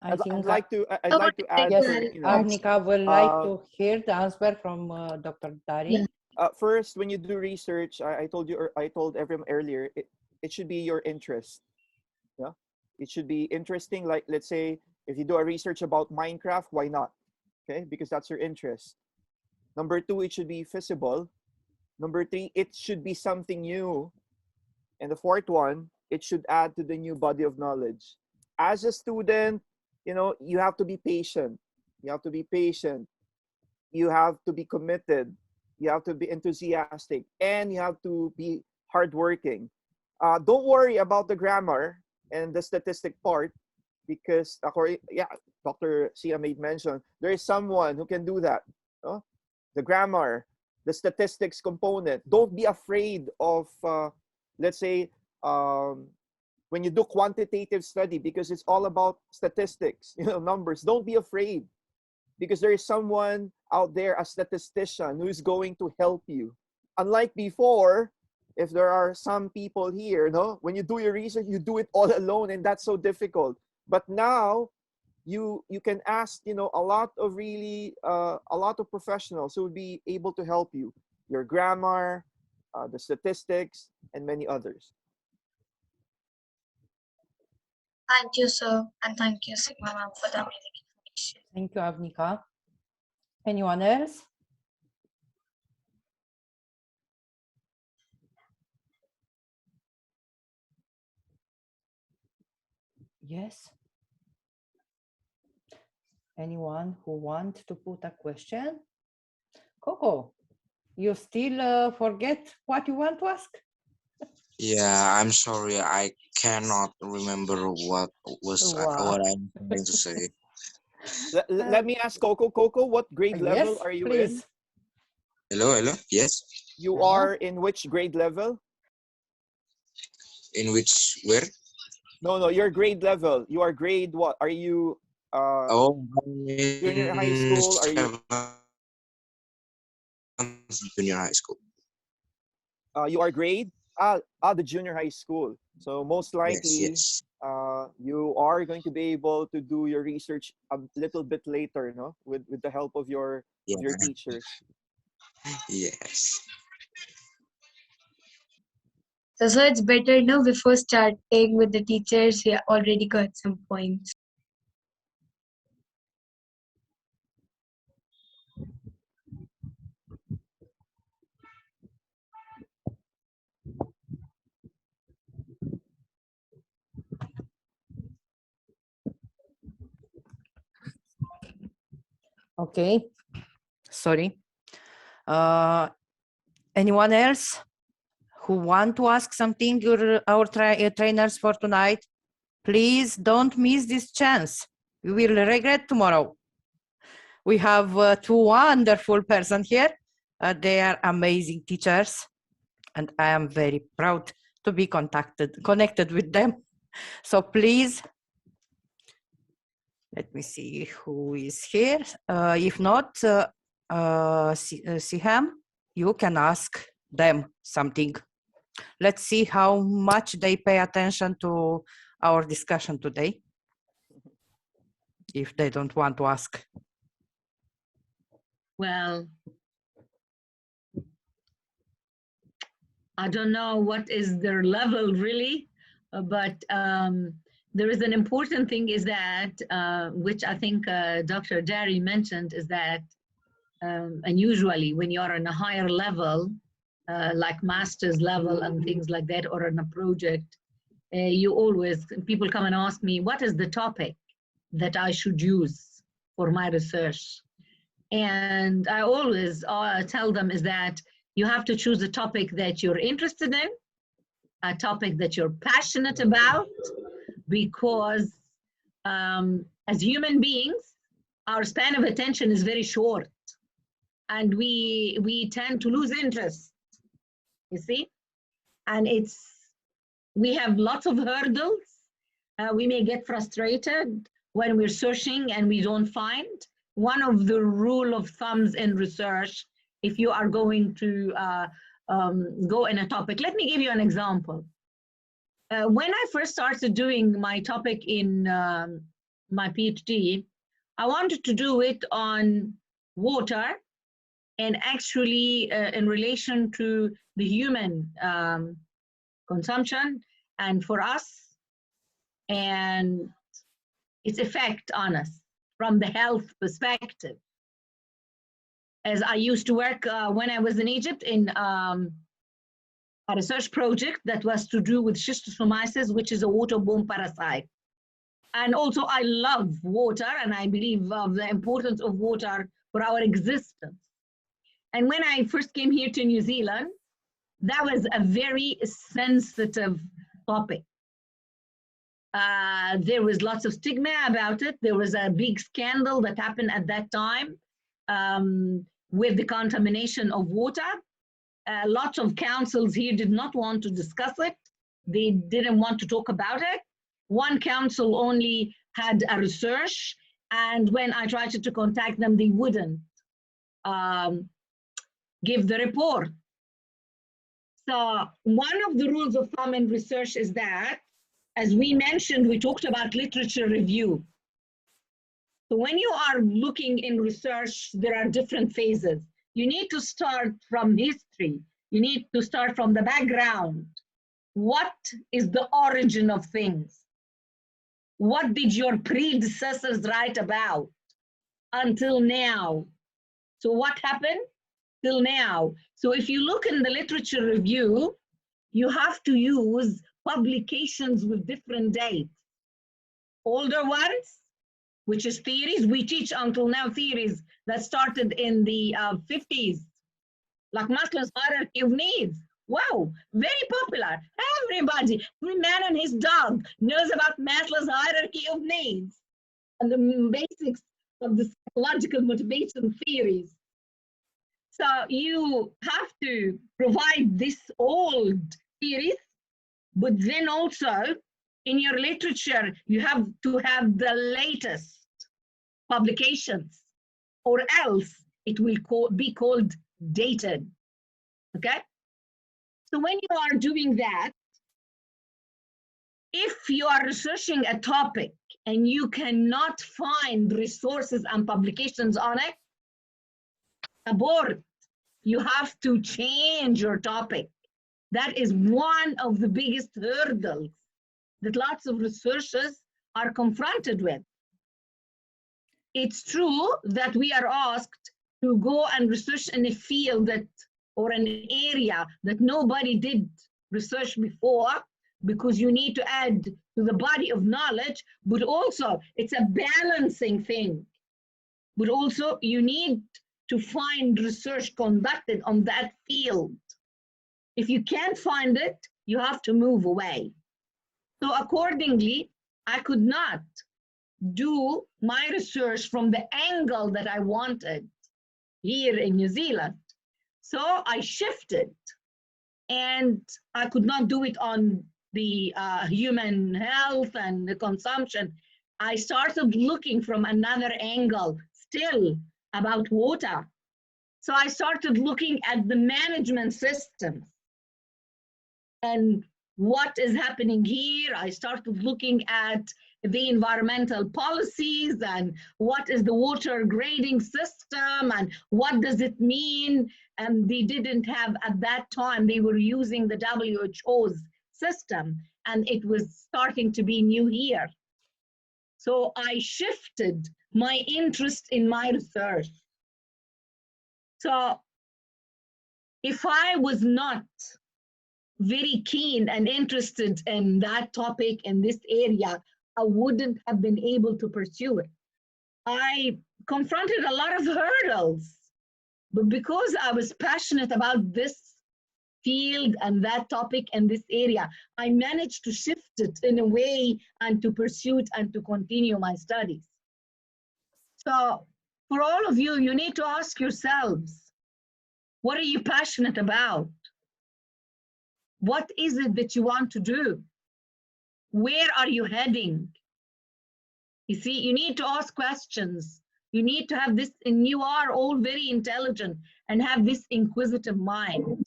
I think I'd like to add. yes, you know, Arnika would like to hear the answer from Dr. Dari. First, when you do research, I told you, or I told everyone earlier, it should be your interest. Yeah, it should be interesting. Like, let's say, if you do a research about Minecraft, why not? Okay, because that's your interest. Number two, it should be feasible. Number three, it should be something new. And the fourth one, it should add to the new body of knowledge. As a student, you know, you have to be patient. You have to be patient. You have to be committed. You have to be enthusiastic. And you have to be hardworking. Don't worry about the grammar and the statistic part, because, Dr. Sia made mention, there is someone who can do that. The grammar, the statistics component. Don't be afraid of, let's say, when you do quantitative study, because it's all about statistics, numbers. Don't be afraid, because there is someone out there, a statistician, who is going to help you. Unlike before, if there are some people here, when you do your research, you do it all alone, and that's so difficult. But now, you can ask, a lot of professionals who will be able to help you. Your grammar, the statistics, and many others. Thank you, sir, and thank you, Sigma ma'am, for the amazing information. Thank you, Avnika. Anyone else? Yes. Anyone who wants to put a question? Coco, you still forget what you want to ask? Yeah, I'm sorry. I cannot remember what Wow. I'm trying to say. Let me ask Coco. Coco, what grade level Yes, are you in? please. Hello, hello. Yes. You are in which grade level? In which where? No, your grade level. You are grade what? Are you Oh, junior high in school? Are you junior high school. you are grade the junior high school. So most likely Yes. you are going to be able to do your research a little bit later, no? With the help of your teachers. Yes. So it's better now before starting with the teachers, we already got some points. Okay. Sorry. Anyone else who want to ask something our trainers for tonight? Please don't miss this chance. You will regret tomorrow. We have two wonderful persons here. They are amazing teachers, and I am very proud to be connected with them. So please, let me see who is here. If not, Siham, you can ask them something. Let's see how much they pay attention to our discussion today, if they don't want to ask. Well, I don't know what is their level really, but there is an important thing is that, which I think Dr. Dari mentioned, is that, and usually when you're on a higher level, like master's level and things like that, or on a project, you always, people come and ask me, what is the topic that I should use for my research? And I always tell them is that you have to choose a topic that you're interested in, a topic that you're passionate about, because as human beings, our span of attention is very short, and we tend to lose interest, you see? And we have lots of hurdles. We may get frustrated when we're searching and we don't find. One of the rule of thumbs in research, if you are going to go in a topic, let me give you an example. When I first started doing my topic in my PhD, I wanted to do it on water, and actually in relation to the human consumption and for us, and its effect on us from the health perspective. As I used to work when I was in Egypt in a research project that was to do with schistosomiasis, which is a waterborne parasite. And also I love water, and I believe the importance of water for our existence. And when I first came here to New Zealand, that was a very sensitive topic. There was lots of stigma about it. There was a big scandal that happened at that time with the contamination of water. Lots of councils here did not want to discuss it. They didn't want to talk about it. One council only had a research, and when I tried to contact them, they wouldn't give the report. So one of the rules of thumb in research is that, as we mentioned, we talked about literature review. So when you are looking in research, there are different phases. You need to start from history. You need to start from the background. What is the origin of things? What did your predecessors write about until now? So what happened till now? So if you look in the literature review, you have to use publications with different dates. Older ones which is theories. We teach until now theories that started in the 50s, like Maslow's hierarchy of needs. Wow, very popular. Everybody, every man and his dog knows about Maslow's hierarchy of needs and the basics of the psychological motivation theories. So you have to provide this old theories, but then also in your literature, you have to have the latest publications, or else it will be called dated. Okay? So when you are doing that, if you are researching a topic and you cannot find resources and publications on it, abort. You have to change your topic. That is one of the biggest hurdles that lots of researchers are confronted with. It's true that we are asked to go and research in a field that, or an area that nobody did research before, because you need to add to the body of knowledge, but also it's a balancing thing. But also you need to find research conducted on that field. If you can't find it, you have to move away. So accordingly, I could not do my research from the angle that I wanted here in New Zealand. So I shifted, and I could not do it on the human health and the consumption. I started looking from another angle, still about water. So I started looking at the management systems and what is happening here. I started looking at the environmental policies and what is the water grading system and what does it mean. And they didn't have, at that time, they were using the WHO's system, and it was starting to be new here. So I shifted my interest in my research. So if I was not very keen and interested in that topic in this area, I wouldn't have been able to pursue it. I confronted a lot of hurdles, but because I was passionate about this field and that topic and this area, I managed to shift it in a way and to pursue it and to continue my studies. So for all of you, you need to ask yourselves, what are you passionate about? What is it that you want to do? Where are you heading? You see, you need to ask questions. You need to have this, and you are all very intelligent and have this inquisitive mind.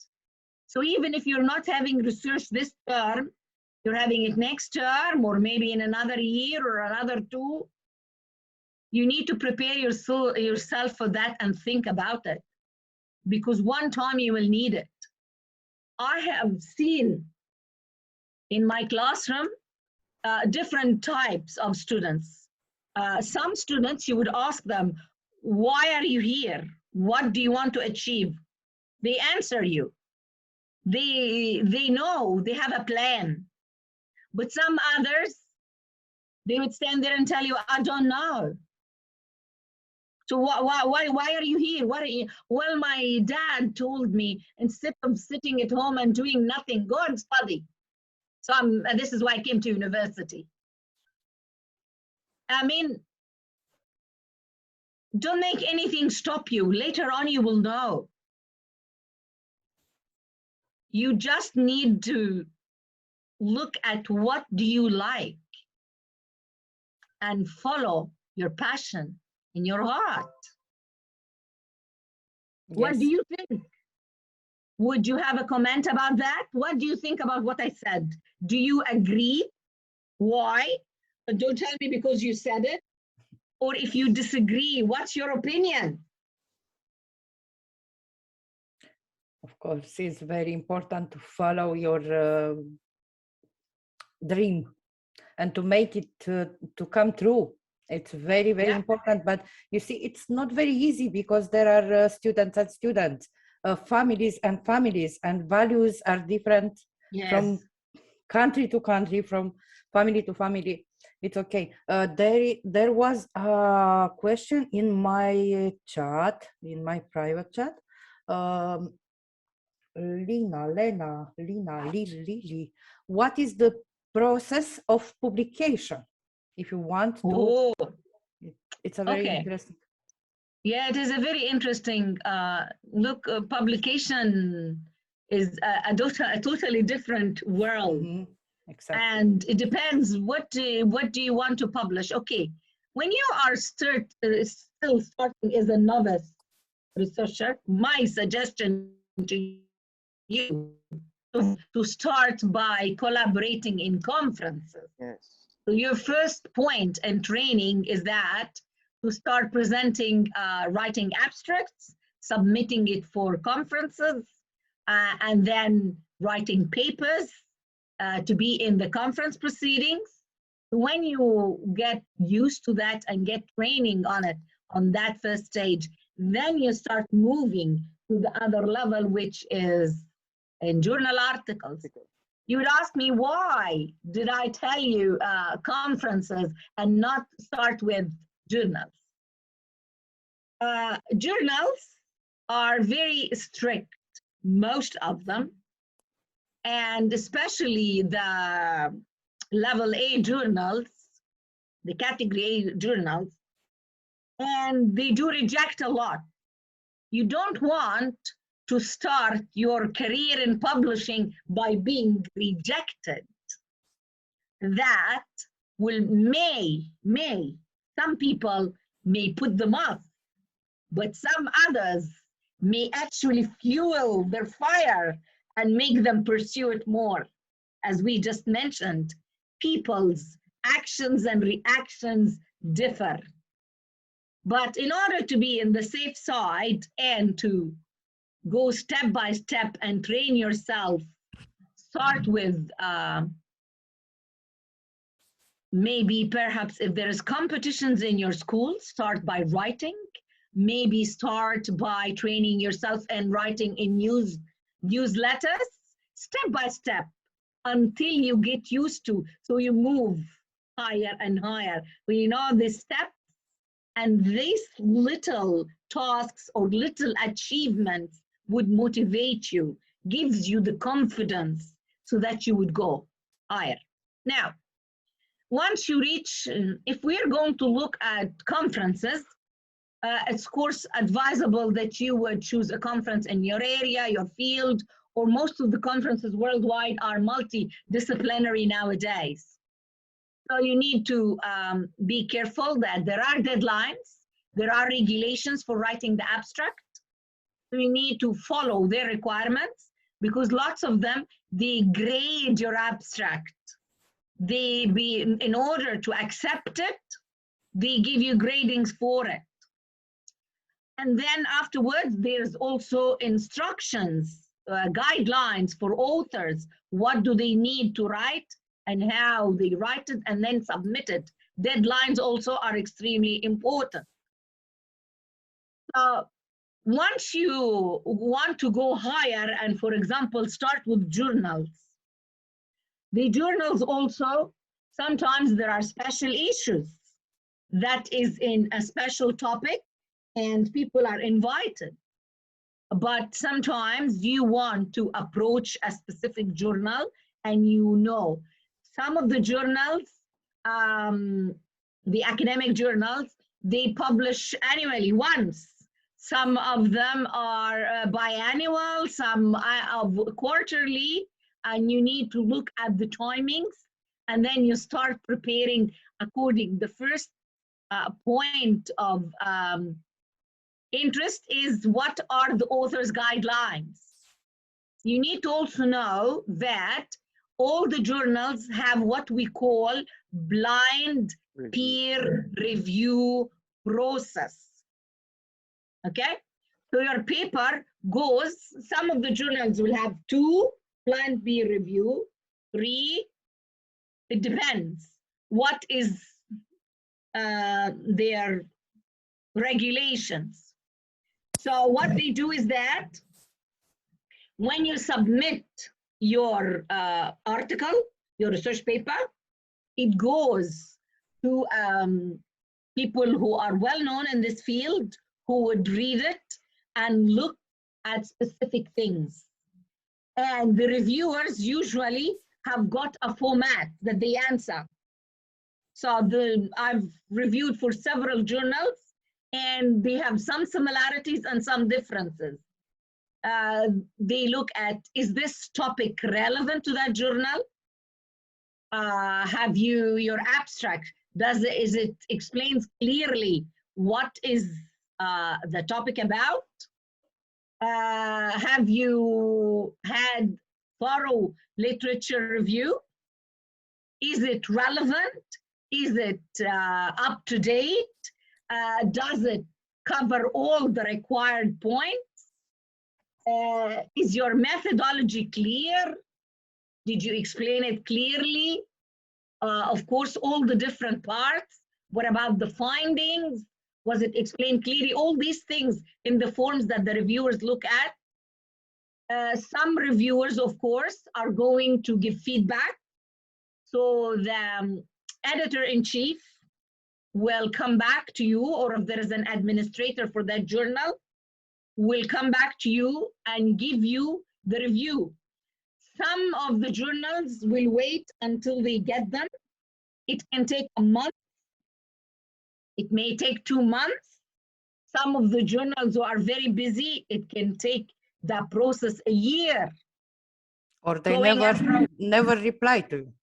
So even if you're not having research this term, you're having it next term, or maybe in another year or another two, you need to prepare yourself for that and think about it, because one time you will need it. I have seen in my classroom different types of students. Some students, you would ask them, why are you here? What do you want to achieve? They answer you. They know, they have a plan. But some others, they would stand there and tell you, I don't know. So why are you here? What are you? Well, my dad told me, instead of sitting at home and doing nothing, go and study. So this is why I came to university. I mean, don't make anything stop you. Later on, you will know. You just need to look at what do you like and follow your passion in your heart. Yes. What do you think? Would you have a comment about that? What do you think about what I said? Do you agree? Why? Don't tell me because you said it. Or if you disagree, what's your opinion? Of course, it's very important to follow your dream and to make it to come true. It's very, very important. But you see, it's not very easy because there are students and students, families and families, and values are different from country to country, from family to family. It's okay. There was a question in my chat, in my private chat. Lili. What is the process of publication? If you want to, Oh, it's a very okay. interesting. Yeah, it is a very interesting look. Publication is a totally different world, Exactly. and it depends what do you want to publish. Okay, when you are still starting as a novice researcher, my suggestion to you to start by collaborating in conferences. Yes. So your first point and training is that to start presenting, writing abstracts, submitting it for conferences, and then writing papers to be in the conference proceedings. When you get used to that and get training on it, on that first stage, then you start moving to the other level, which is in journal articles. You would ask me, why did I tell you conferences and not start with journals? Journals are very strict, most of them, and especially the level A journals, the category A journals, and they do reject a lot. You don't want to start your career in publishing by being rejected. That will some people may put them off, but some others may actually fuel their fire and make them pursue it more. As we just mentioned, people's actions and reactions differ. But in order to be in the safe side and to go step by step and train yourself, start with maybe perhaps if there is competitions in your school, start by writing. Maybe start by training yourself and writing in newsletters, step by step, until you get used to, so you move higher and higher. When you know the steps and these little tasks or little achievements would motivate you, gives you the confidence so that you would go higher. Now, once you reach, if we're going to look at conferences, it's of course advisable that you would choose a conference in your area, your field, or most of the conferences worldwide are multidisciplinary nowadays. So you need to be careful that there are deadlines, there are regulations for writing the abstract. So you need to follow their requirements, because lots of them, they grade your abstract. In order to accept it, they give you gradings for it. And then afterwards, there's also instructions, guidelines for authors. What do they need to write and how they write it and then submit it. Deadlines also are extremely important. Once you want to go higher and, for example, start with journals, the journals also, sometimes there are special issues that is in a special topic and people are invited. But sometimes you want to approach a specific journal and you know, some of the journals, the academic journals, they publish annually once. Some of them are biannual, some are quarterly, and you need to look at the timings and then you start preparing according. The first point of interest is what are the author's guidelines. You need to also know that all the journals have what we call blind peer review process. Okay, so your paper goes, some of the journals will have 2 blind peer review, 3, it depends what is their regulations. So what they do is that when you submit your article, your research paper, it goes to people who are well known in this field, who would read it and look at specific things. And the reviewers usually have got a format that they answer. So I've reviewed for several journals, and they have some similarities and some differences. They look at, is this topic relevant to that journal? Have you, your abstract, is it explains clearly what is the topic about? Have you had thorough literature review? Is it relevant? Is it up to date? Does it cover all the required points? Is your methodology clear? Did you explain it clearly? Of course, all the different parts. What about the findings? Was it explained clearly? All these things in the forms that the reviewers look at. Some reviewers, of course, are going to give feedback. So the editor-in-chief will come back to you, or if there is an administrator for that journal, will come back to you and give you the review. Some of the journals will wait until they get them. It can take a month. It may take 2 months. Some of the journals who are very busy, it can take the process a year. Or they never reply to you.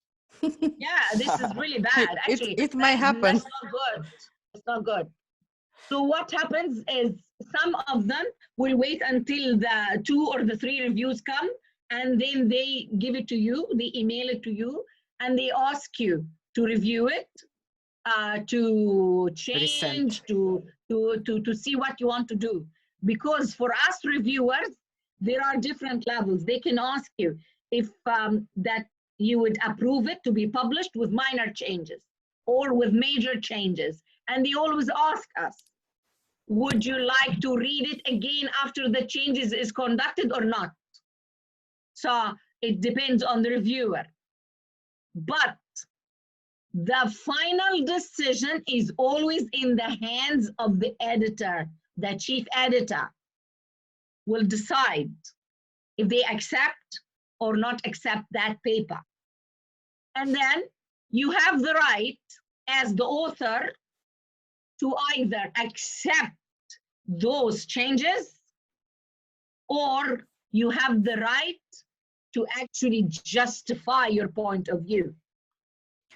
Yeah, this is really bad. Actually, it may happen. That's not good. It's not good. So what happens is some of them will wait until the 2 or the 3 reviews come, and then they give it to you, they email it to you, and they ask you to review it, to change, to see what you want to do. Because for us reviewers, there are different levels. They can ask you if that you would approve it to be published with minor changes or with major changes. And they always ask us, would you like to read it again after the changes is conducted or not? So it depends on the reviewer. But the final decision is always in the hands of the editor. The chief editor will decide if they accept or not accept that paper. And then you have the right as the author to either accept those changes, or you have the right to actually justify your point of view.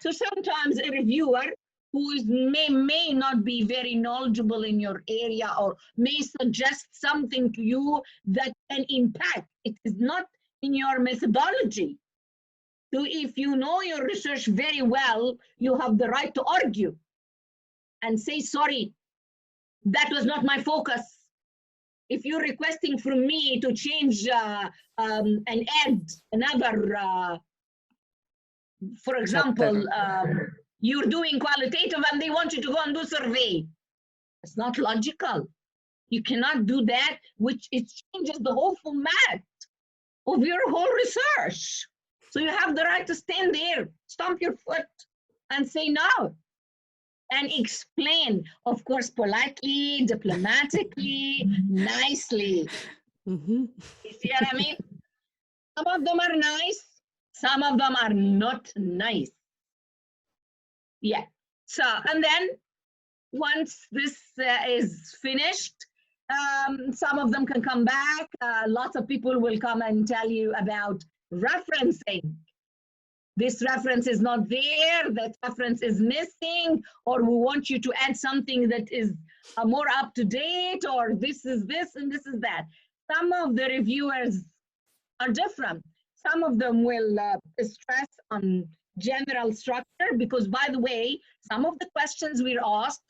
So sometimes a reviewer who is may not be very knowledgeable in your area, or may suggest something to you that can impact. It is not in your methodology. So if you know your research very well, you have the right to argue and say, sorry, that was not my focus. If you're requesting from me to change and add another, for example, you're doing qualitative and they want you to go and do survey. It's not logical. You cannot do that, which it changes the whole format of your whole research. So you have the right to stand there, stomp your foot and say no. And explain, of course, politely, diplomatically, nicely. You see what I mean? Some of them are nice, some of them are not nice. Yeah. So, and then once this is finished, some of them can come back. Lots of people will come and tell you about referencing. This reference is not there, that reference is missing, or we want you to add something that is more up to date, or this is this and this is that. Some of the reviewers are different. Some of them will stress on general structure, because by the way, some of the questions we're asked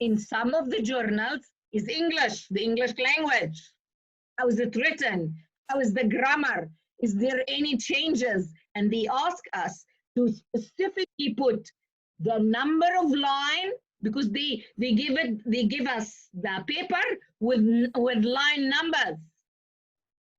in some of the journals is English, the English language. How is it written? How is the grammar? Is there any changes? And they ask us to specifically put the number of line, because they give us the paper with line numbers.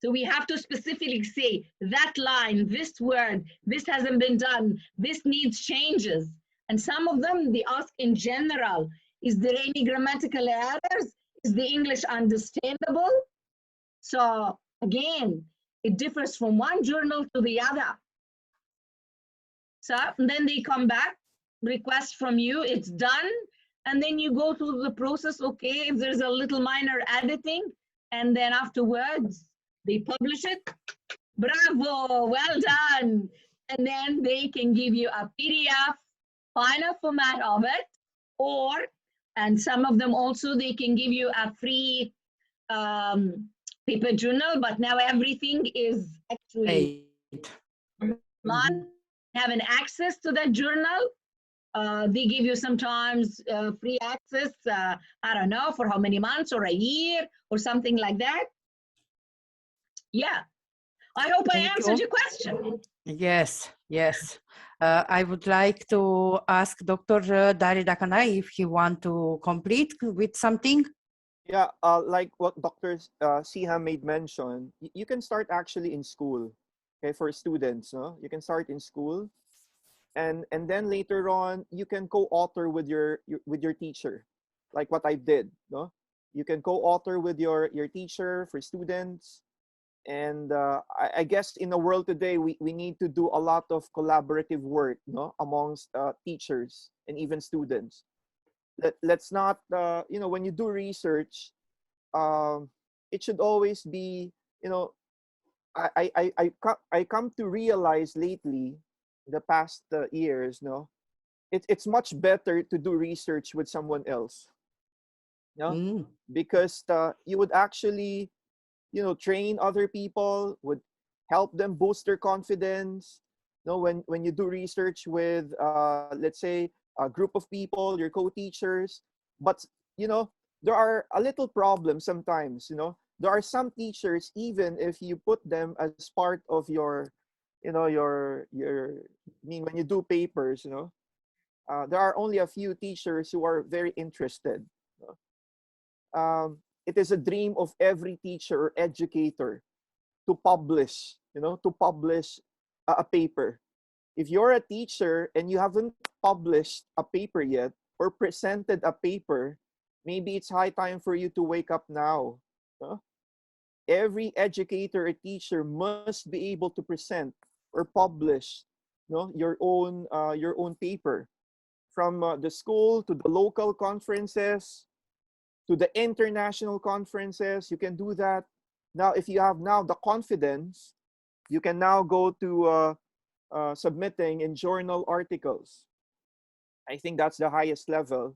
So we have to specifically say that line, this word, this hasn't been done, this needs changes. And some of them, they ask in general, is there any grammatical errors? Is the English understandable? So again, it differs from one journal to the other. So then they come back, request from you, it's done. And then you go through the process, okay, if there's a little minor editing, and then afterwards they publish it. Bravo, well done. And then they can give you a PDF, final format of it, or, and some of them also, they can give you a free paper journal, but now everything is actually having access to that journal. They give you sometimes free access, I don't know, for how many months or a year or something like that. Yeah, I hope I answered your question. Yes, yes. I would like to ask Dr. Dari Dakanai if he want to complete with something. Yeah, like what Dr. Siham made mention, you can start actually in school, okay, for students, no? You can start in school, and then later on you can co-author with your teacher, like what I did, no? You can co-author with your teacher for students, and I guess in the world today we need to do a lot of collaborative work, no, amongst teachers and even students. Let's not, you know, when you do research, it should always be, you know, I come to realize lately, the past years, no, it's much better to do research with someone else, no, because you would actually, you know, train other people, would help them boost their confidence. You know, when you do research with, let's say, a group of people, your co-teachers, but you know, there are a little problems sometimes. You know, there are some teachers, even if you put them as part of your, you know, I mean, when you do papers, you know, there are only a few teachers who are very interested. You know? It is a dream of every teacher or educator to publish, you know, to publish a paper. If you're a teacher and you haven't published a paper yet or presented a paper, maybe it's high time for you to wake up now. No? Every educator or teacher must be able to present or publish, no, your own paper, from the school to the local conferences to the international conferences. You can do that. Now, if you have now the confidence, you can now go to submitting in journal articles. I think that's the highest level.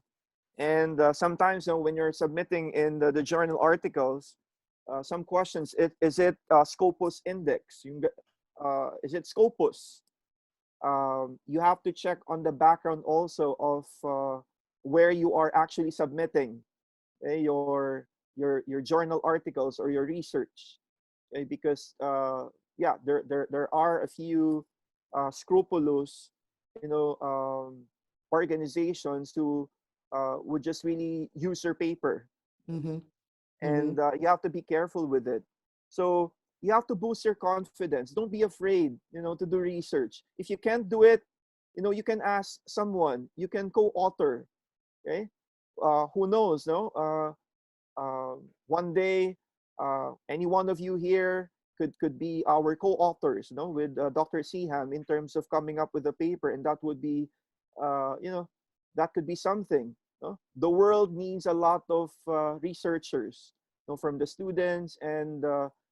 And sometimes, you know, when you're submitting in the journal articles, some questions, is it Scopus index? Is it Scopus? You have to check on the background also of where you are actually submitting your journal articles or your research, okay? Because yeah, there are a few scrupulous, you know, organizations who would just really use your paper, and you have to be careful with it. So you have to boost your confidence. Don't be afraid, you know, to do research. If you can't do it, you know, you can ask someone. You can co-author. Okay, who knows? No, one day, any one of you here could be our co-authors, you know, with Dr. Siham in terms of coming up with a paper, and that would be, you know, that could be something. No? The world needs a lot of researchers, you know, from the students and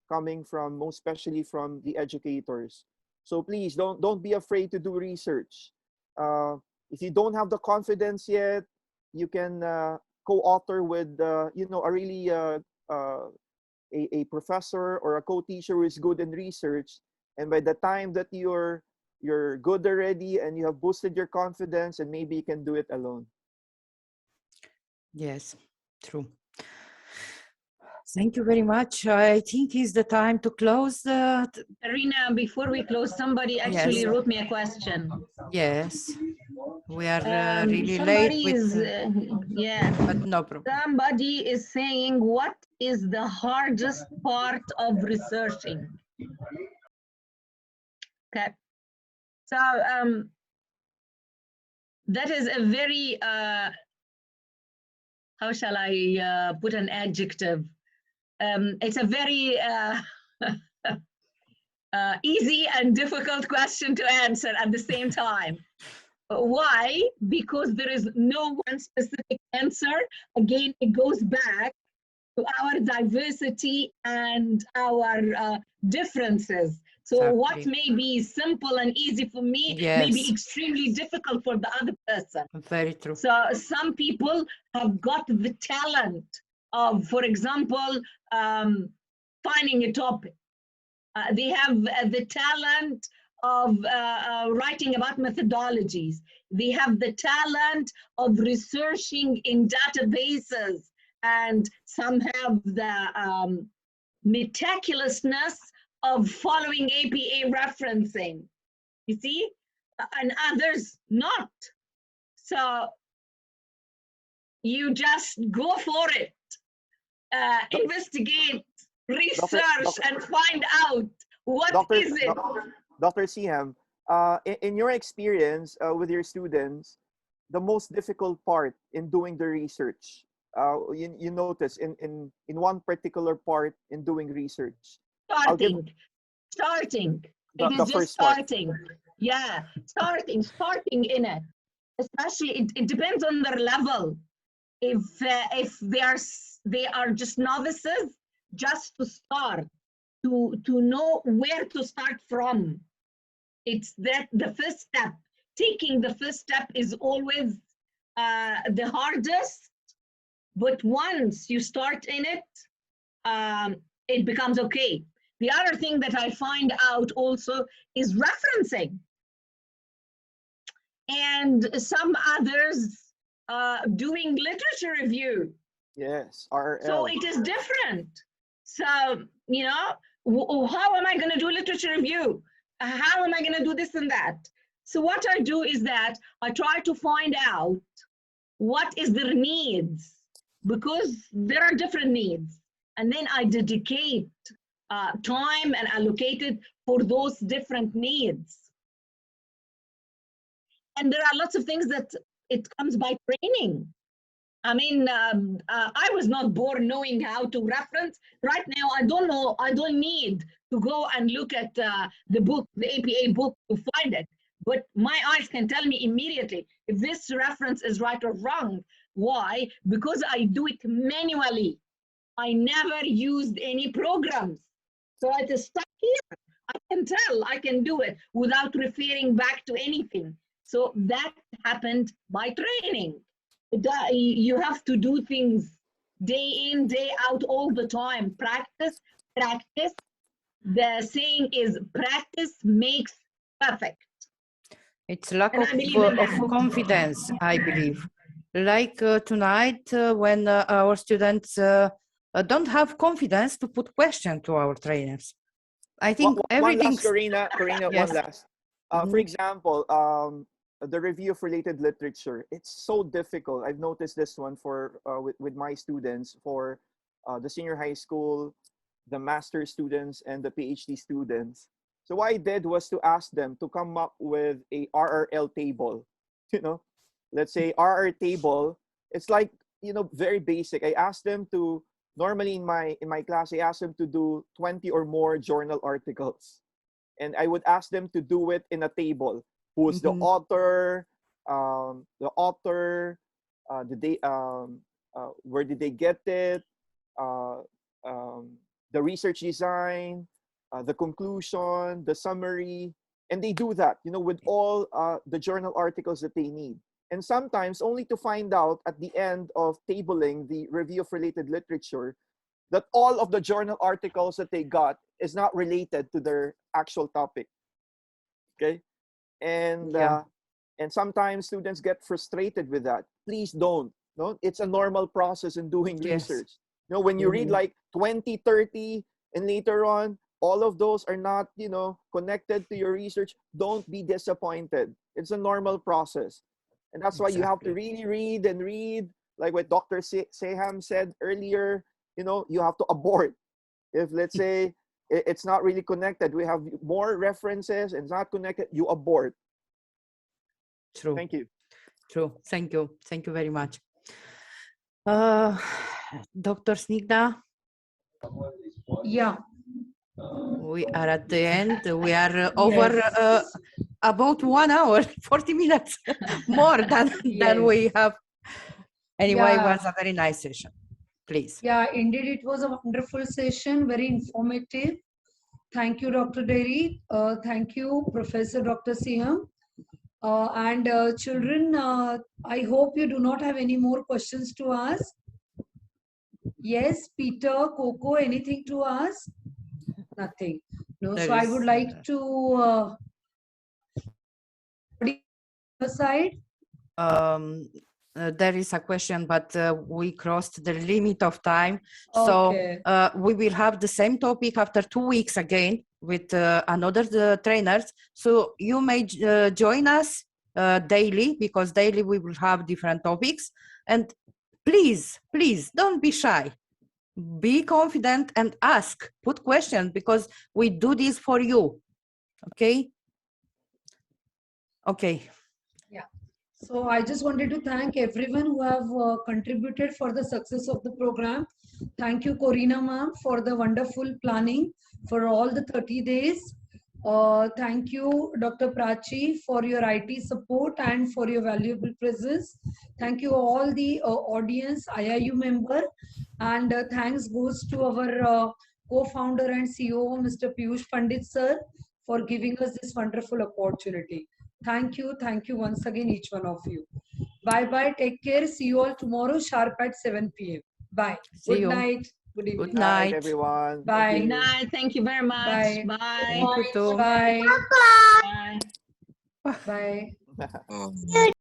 coming from, most especially from the educators. So please don't be afraid to do research. If you don't have the confidence yet, you can co-author with you know, a really a professor or a co-teacher who is good in research, and by the time that you're good already and you have boosted your confidence, and maybe you can do it alone. Yes, true. Thank you very much. I think it's the time to close. Arina, before we close, somebody actually wrote me a question. Yes, we are really late with, yeah, but no problem. Somebody is saying, what is the hardest part of researching? Okay, so that is a very, how shall I put an adjective? It's a very easy and difficult question to answer at the same time. Why? Because there is no one specific answer. Again, it goes back to our diversity and our differences. So what may be simple and easy for me may be extremely difficult for the other person. Very true. So some people have got the talent of, for example, finding a topic. They have the talent of writing about methodologies. They have the talent of researching in databases, and some have the meticulousness of following APA referencing, you see, and others not. So you just go for it, investigate, research, and find out what is it. Dr. Siham, in your experience with your students, the most difficult part in doing the research, you notice in one particular part in doing research. Starting. It is just starting. Yeah, starting in it. Especially, it depends on their level. If they are just novices, just to start, to know where to start from. It's that the first step. Taking the first step is always the hardest, but once you start in it, it becomes okay. The other thing that I find out also is referencing. And some others doing literature review. Yes, RL. So it is different. So, you know, how am I going to do literature review? How am I going to do this and that? So what I do is that I try to find out what is their needs, because there are different needs. And then I dedicate time and allocate it for those different needs. And there are lots of things that it comes by training. I mean, I was not born knowing how to reference. Right now, I don't know, I don't need to go and look at the book, the APA book, to find it. But my eyes can tell me immediately if this reference is right or wrong. Why? Because I do it manually. I never used any programs. So it is stuck here. I can tell, I can do it without referring back to anything. So that happened by training. You have to do things day in, day out, all the time. Practice, practice. The saying is practice makes perfect. It's lack of confidence, I believe. Like tonight, when our students don't have confidence to put questions to our trainers. I think everything. Karina, yes. One last. For example, the review of related literature. It's so difficult. I've noticed this one for with my students for the senior high school, the master students, and the PhD students. So what I did was to ask them to come up with a RRL table. You know, let's say RR table. It's like, you know, very basic. I asked them to, normally in my class, I asked them to do 20 or more journal articles. And I would ask them to do it in a table. Who's the author, where did they get it, the research design, the conclusion, the summary, and they do that, you know, with all the journal articles that they need. And sometimes only to find out at the end of tabling the review of related literature that all of the journal articles that they got is not related to their actual topic. Okay? And and sometimes students get frustrated with that. Please don't. No, it's a normal process in doing research. You know, when you read like 20, 30, and later on, all of those are not, you know, connected to your research, don't be disappointed. It's a normal process. And that's why you have to really read and read, like what Dr. Seham said earlier, you know, you have to abort. If, let's say, it's not really connected, we have more references and it's not connected, you abort. True. Thank you. True. Thank you. Thank you very much. Dr. Snigdha, Yeah. we are at the end. We are over about 1 hour, 40 minutes, more than we have. Anyway, it was a very nice session. Please. Yeah, indeed, it was a wonderful session, very informative. Thank you, Dr. Derry. Thank you, Professor Dr. Siham. And children, I hope you do not have any more questions to ask. Yes, Peter, Coco, anything to ask? Nothing. No, so I would like to side. There is a question, but we crossed the limit of time. So we will have the same topic after 2 weeks again with another trainers. So you may join us daily, because daily we will have different topics. And please, please don't be shy. Be confident and ask, put questions, because we do this for you. Okay? Okay. Yeah. So I just wanted to thank everyone who have contributed for the success of the program. Thank you, Corina ma'am, for the wonderful planning for all the 30 days. Thank you, Dr. Prachi, for your IT support and for your valuable presence. Thank you all the audience, IIU member, and thanks goes to our co-founder and CEO, Mr. Piyush Pandit sir, for giving us this wonderful opportunity. Thank you once again, each one of you. Bye-bye, take care, see you all tomorrow sharp at 7 p.m. Bye. Good night. Good evening. Good night, everyone. Bye. Good night. Thank you very much. Bye. Bye. Thank you too. Bye. Bye. Bye. Oh.